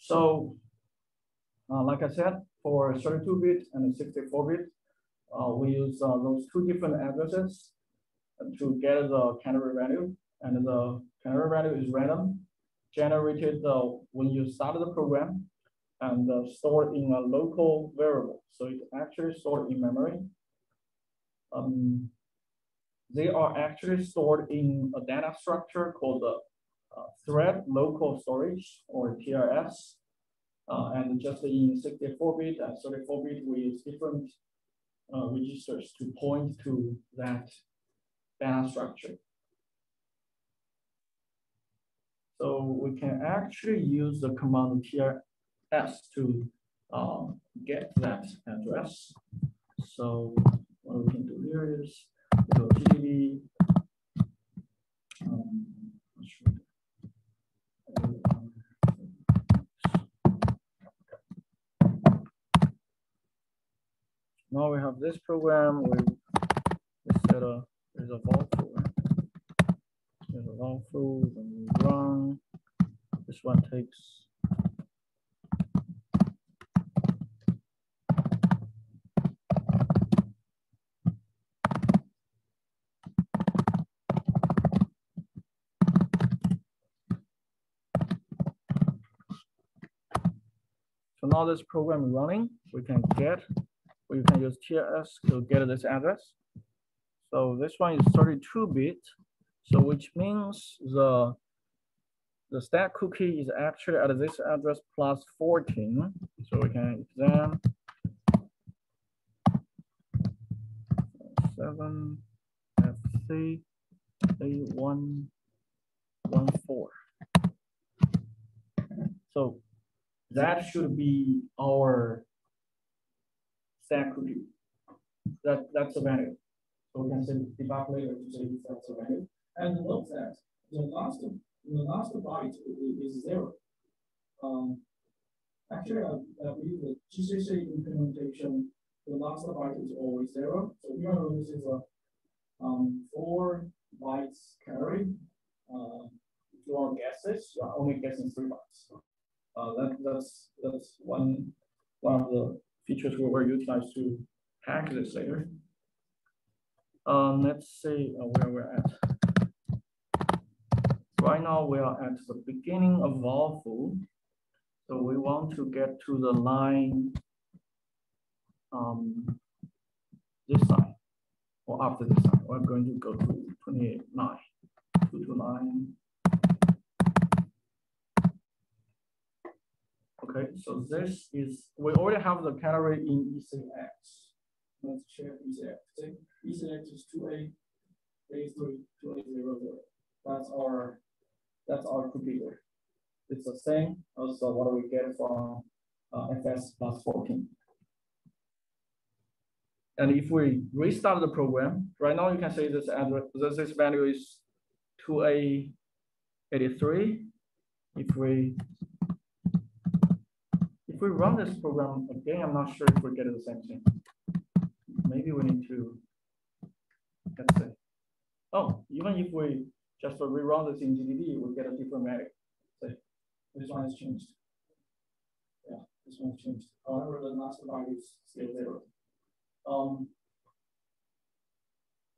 So, like I said, for 32-bit and 64-bit, we use those two different addresses to get the canary value, and the canary value is random, generated when you start the program, and stored in a local variable. So it's actually stored in memory. They are actually stored in a data structure called thread local storage or TLS. And just in 64-bit and 34-bit, we use different registers to point to that data structure. So we can actually use the command TLS to get that address. So what we can do here is go gdb. Now we have this program. We set a there's a vault program. There's a vault foo, then we run. This one takes. So now this program is running. We can use TLS to get this address. So this one is 32-bit. So which means the stack cookie is actually at this address plus 14. So we can exam 7 FC A114. So that should be our stack cookie. That's the value. So we can say debug later to say that's the value. And note that the last byte is 0. Actually, I believe the GCC implementation, the last byte is always 0. So even though this is a 4 bytes carry, if you want to guess this, you are only guessing 3 bytes. That's one of the features we will utilize to hack this later. Let's see where we're at. Right now we are at the beginning of Valfu. So we want to get to the line this side or after this side. We're going to go to 229. 229. Okay, so this is, we already have the canary in ECX. Let's check ECX. ECX is 283280. That's our computer. It's the same as what we get from FS plus 14. And if we restart the program, right now you can see this address, this value is 2883. If we run this program again, I'm not sure if we get the same thing. Maybe we need to, let's say, oh, even if we just rerun this in GDB, we get a different value. So this one has changed. Yeah, this one has changed. However, the master value is still 0.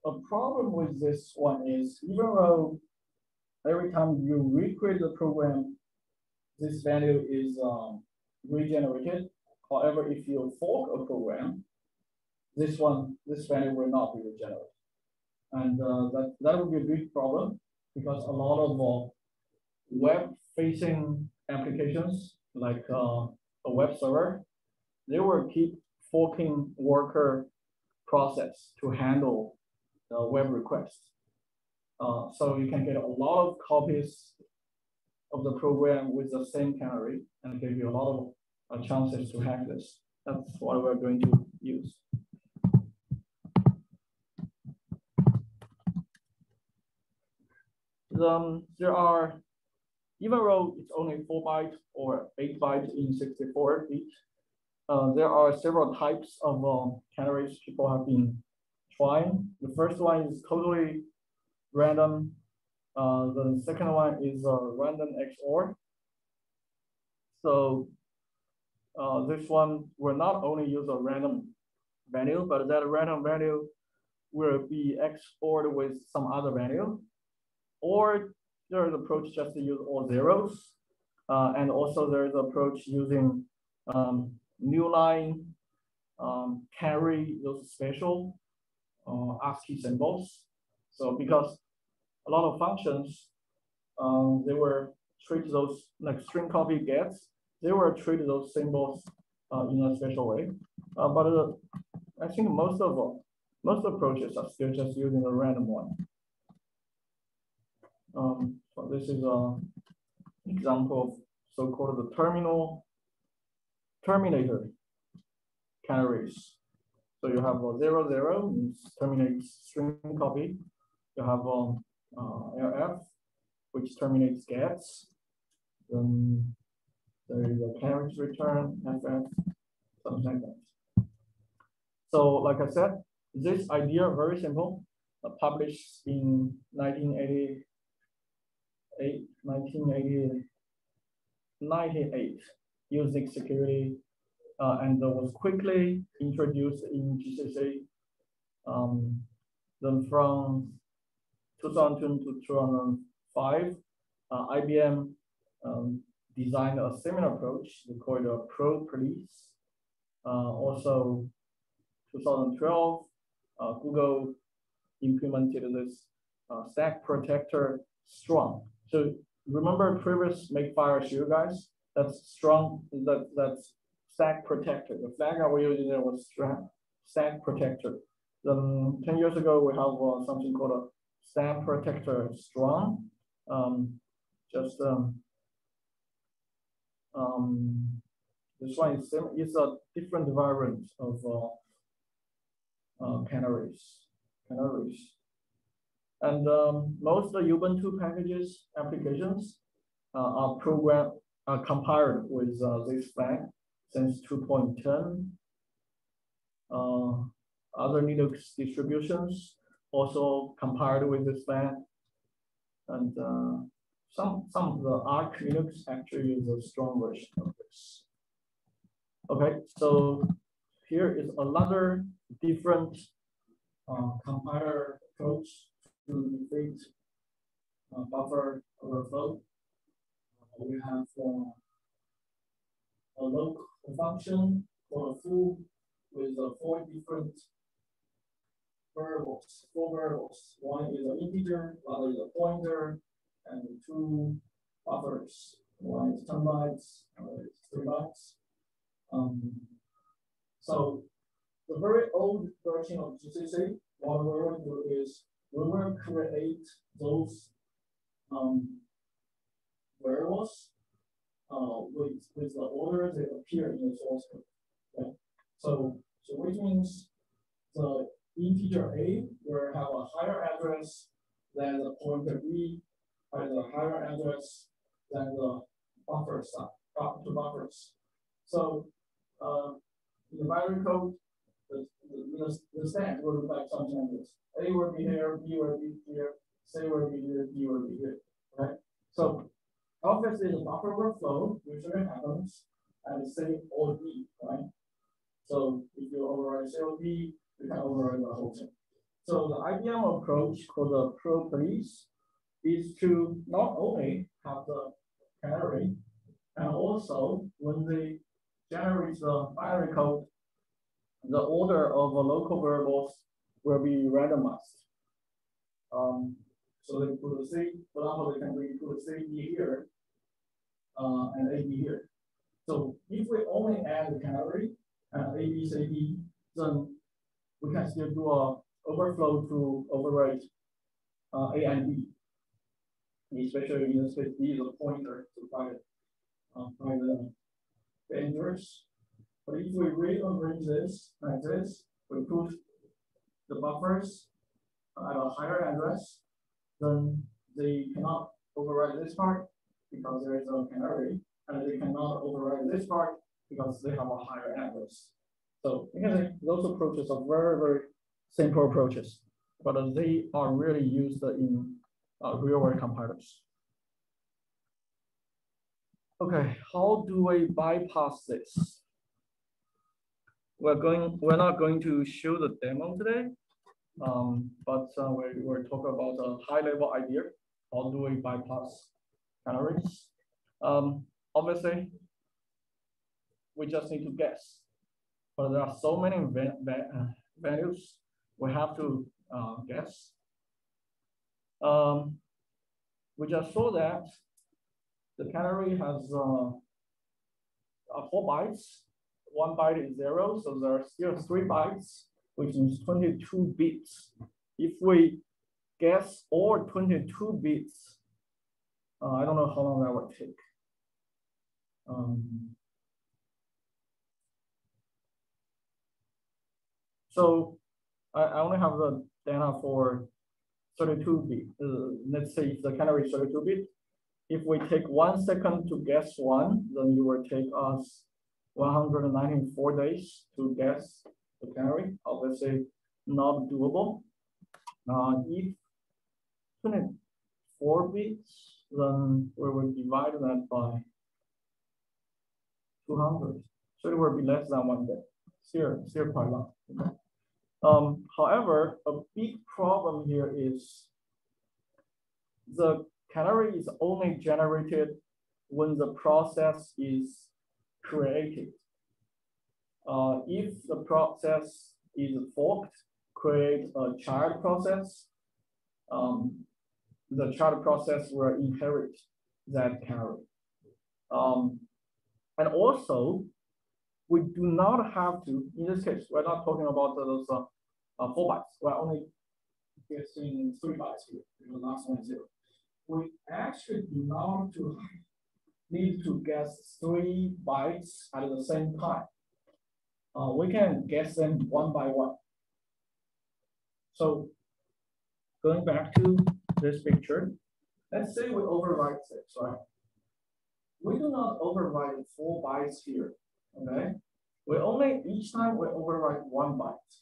A problem with this one is, even though every time you recreate the program, this value is regenerated. However, if you fork a program, this value will not be regenerated. And that would be a big problem because a lot of web-facing applications, like a web server, they will keep forking worker process to handle the web request. So you can get a lot of copies of the program with the same canary and give you a lot of chances to hack this. That's what we're going to use. There are, even though it's only 4 bytes or 8 bytes in 64-bit, there are several types of canaries people have been trying. The first one is totally random. The second one is random XOR. So this one will not only use a random value, but that random value will be XORed with some other value. Or there's an approach just to use all zeros. And also there's an approach using new line, carry those special ASCII symbols. So because a lot of functions they were treat those like string copy gets. They were treat those symbols in a special way. But I think most approaches are still just using a random one. So this is an example of so-called the terminator canaries. So you have a 0, 0, which terminates string copy. You have LF, which terminates gets. Then there is a canaries return, FF, something like that. So like I said, this idea very simple, published in 1998, using security, and was quickly introduced in GCC. Then from 2002 to 2005, IBM designed a similar approach. They call it a Pro Police. Also, 2012, Google implemented this stack protector strong. So remember previous Makefire shield guys? That's strong. That's stack protector. The flag that we're using there was stack protector. Then 10 years ago, we have something called a stack protector strong. This one is a different variant of canaries. And most of the Ubuntu packages applications are compiled with this flag since 2.10. Other Linux distributions also compiled with this flag, and some of the Arch Linux actually use a strong version of this. Okay, so here is another different compiler approach to defeat buffer overflow. We have a local function for a foo with 4 different variables, 4 variables. One is an integer, other is a pointer, and 2 buffers. One is 10 bytes, another is 3 bytes. So the very old version of GCC, what we will do is we will create those variables with the order they appear in the source code. Okay? So which means the integer A will have a higher address than the pointer B, has a higher address than the buffer side, to buffers. So in the binary code, the stack will look like something like this. A will be here, B will be here, C will be here, D will be here. Right? So obviously the buffer overflow usually happens at C or D, right? So if you override C or D, you can override the whole thing. So the IBM approach called the Pro Police is to not only have the canary, and also when they generate the binary code, the order of the local variables will be randomized. So they put a C, for example, they can put a C here and A B here. So if we only add the canary and A B C D, then we can still do a overflow to overwrite A and B, especially in this case, D is a pointer to private dangerous. But if we rearrange this like this, we put the buffers at a higher address, then they cannot override this part because there is a canary, and they cannot override this part because they have a higher address. So you can say those approaches are very, very simple approaches, but they are really used in real-world compilers. Okay, how do we bypass this? We're not going to show the demo today, but we're talking about a high-level idea. How do we bypass canaries? Obviously, we just need to guess, but there are so many values we have to guess. we just saw that the canary has 4 bytes. 1 byte is 0, so there are still 3 bytes, which means 22 bits. If we guess all 22 bits, I don't know how long that would take. So I only have the data for 32 bit. Let's say if the canary is 32 bit, if we take 1 second to guess one, then it will take us 194 days to guess the canary. Obviously not doable. If 24 bits, then we will divide that by 200. So it will be less than 1 day. Still quite long. Okay. However, a big problem here is the canary is only generated when the process is created. If the process is forked, create a child process, the child process will inherit that canary. And also, we do not have to, in this case, we're not talking about those 4 bytes. We're only guessing 3 bytes here. The last one is 0. We actually do not need to guess 3 bytes at the same time. We can guess them one by one. So going back to this picture, let's say we overwrite 6, right? We do not overwrite 4 bytes here, okay? We only, each time we overwrite 1 byte.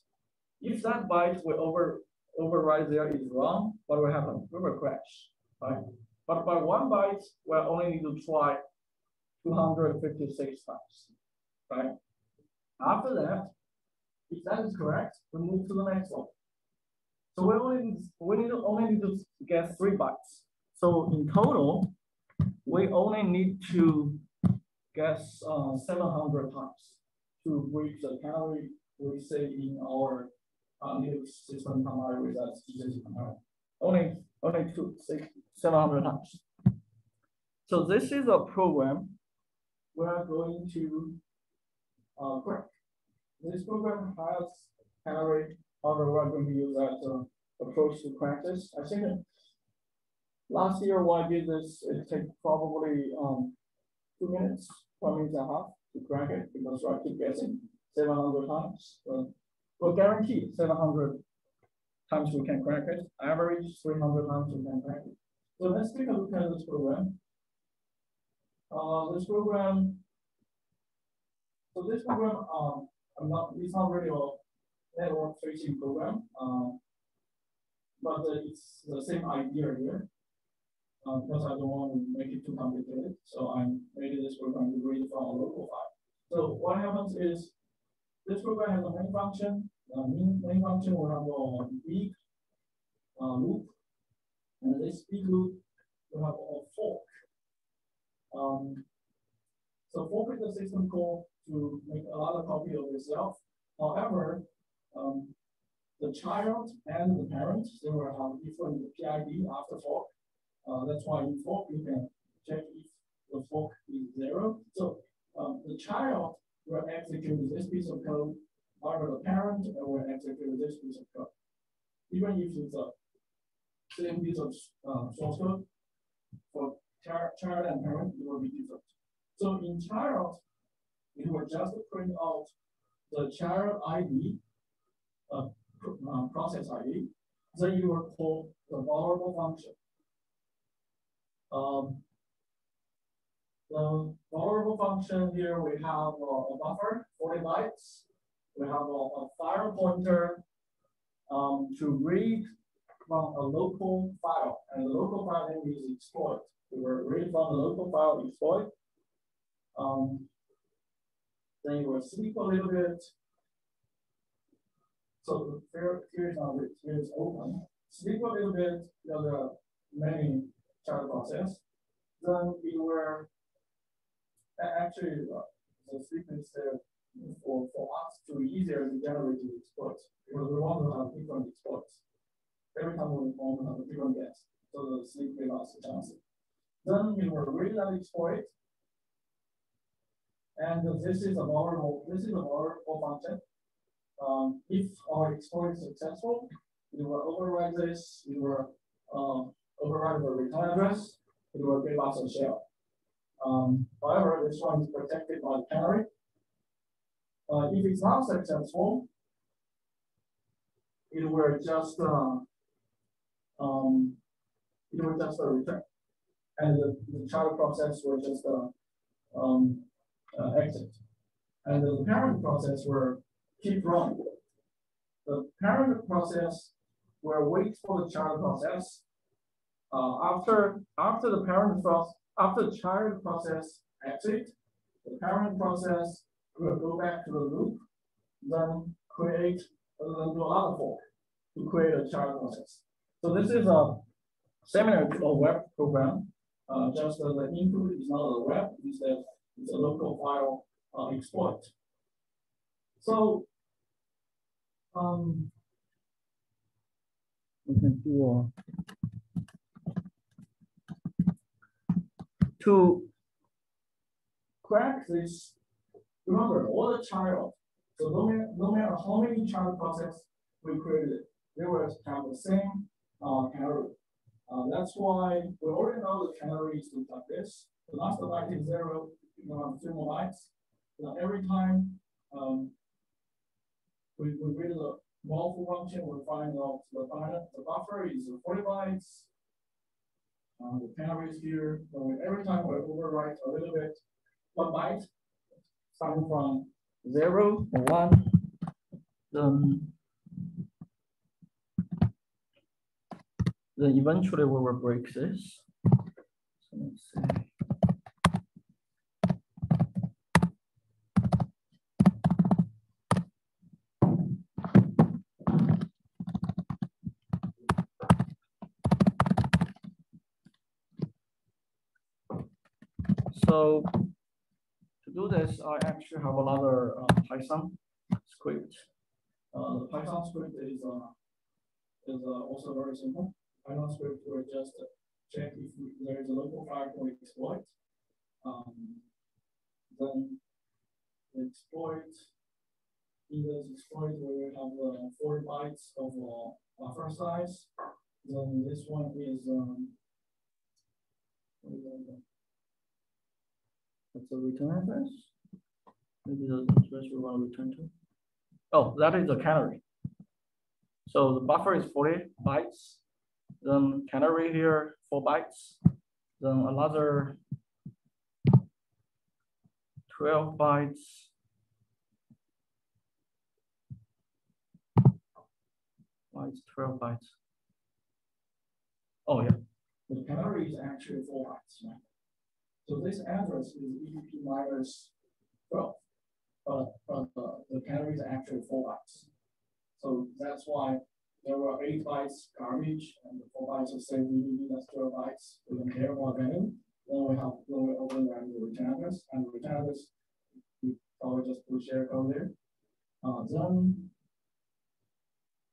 If that byte we overwrite there is wrong, what will happen? We will crash, right? But by 1 byte, we only need to try 256 times, right? After that, if that is correct, we move to the next one. So we only need to guess 3 bytes. So in total, we only need to guess 700 times to reach the canary we say in our new system combined with that only 700 times. So this is a program we are going to crack. This program has canary. However, we're going to use that approach to practice. I think last year when I did this, it took probably 2 minutes, 1 minute and a half to crack it because I keep guessing 700 times. We'll guarantee 700 times we can crack it. Average 300 times we can crack it. So let's take a look at this program. This program, it's not really a network tracing program, but it's the same idea here. Because I don't want to make it too complicated, so I'm making this program to read from a local file. So what happens is this program has a main function. Main function will have a big loop, and this big loop will have a fork. So fork is the system call to make a lot of copy of itself. However, the child and the parent, they will have different PID after fork. That's why in fork, you can check if the fork is 0. So the child will execute this piece of code, however, the parent will execute this piece of code. Even if it's the same piece of source code, for child and parent, it will be different. So in child, it will just print out the child ID, process ID, then you will call the vulnerable function. The vulnerable function here, we have a buffer, 40 bytes. We have a file pointer to read from a local file, and the local file name is exploit. We will read from the local file exploit. Then you will sleep a little bit. So here is not read, here is open. Sleep a little bit, there are many child process. Then we were actually the sleep is there for us to be easier to generate the exploits because we want to have different exploits. Every time we want to have a different guess. so the sleep loss chances. Then we will read that exploit. And this is a vulnerable function. If our exploit is successful, we will override this, we will override the return address, it will give us a shell. However, this one is protected by the canary. If it's not successful, it will just return, and the child process will just exit, and the parent process will keep running. The parent process will wait for the child process. After the child process exit, the parent process will go back to the loop, then do another fork to create a child process. So this is similar to a web program. Just the input is not a web, instead it's a local file exploit. So we can do to crack this. Remember, all the child. So no matter how many child process we created, they will have the same canary. That's why we already know the canary is like this. The last byte is 0, you have 3 more bytes. Every time we read the multiple function, we find out the buffer is 40 bytes. The canary is here. So every time we overwrite a little bit, 1 byte, starting from 0 or 1, then eventually we will break this. So let's see. So to do this, I actually have another Python script. The Python script is also very simple. Python script will just check if there is a local file for exploit. Then the exploit, in this exploit, we will have 40 bytes of buffer size. Then this one is that's a return address. Maybe the address we want to return to. Oh, that is a canary. So the buffer is 40 bytes. Then canary here, 4 bytes. Then another 12 bytes. Why is 12 bytes? Oh, yeah. The canary is actually 4 bytes, right? So this address is EBP minus 12, but the canary is actually 4 bytes. So that's why there were 8 bytes garbage and 4 bytes of same EBP, that's 12 bytes. We don't care about value. Then we override the return address, and the return address, we probably just put share code there. Then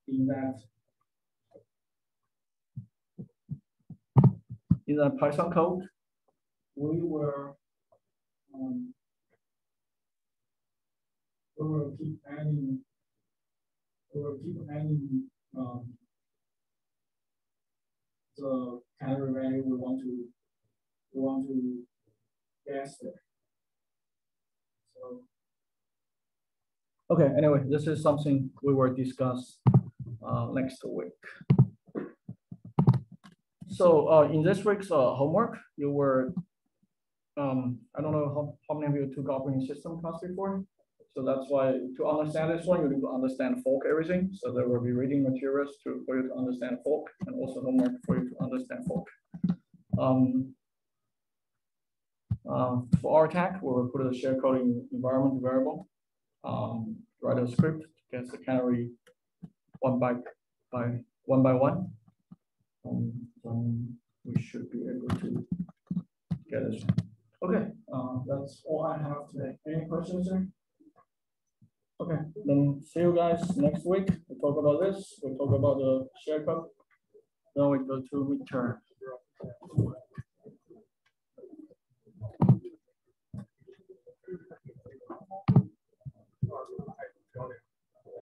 in that Python code, we will keep adding the canary value we want to guess there. So okay, anyway, this is something we will discuss next week. So in this week's homework, you were, I don't know how many of you took operating system class before. So that's why to understand this one, you need to understand fork everything. So there will be reading materials for you to understand fork, and also homework for you to understand fork. For our attack, we will put a share coding environment variable, write a script to get the canary one by one. Then we should be able to get it. okay, that's all I have today. Any questions, sir? Okay, then see you guys next week. We'll talk about this. We'll talk about the share code. Then we go to midterm. process.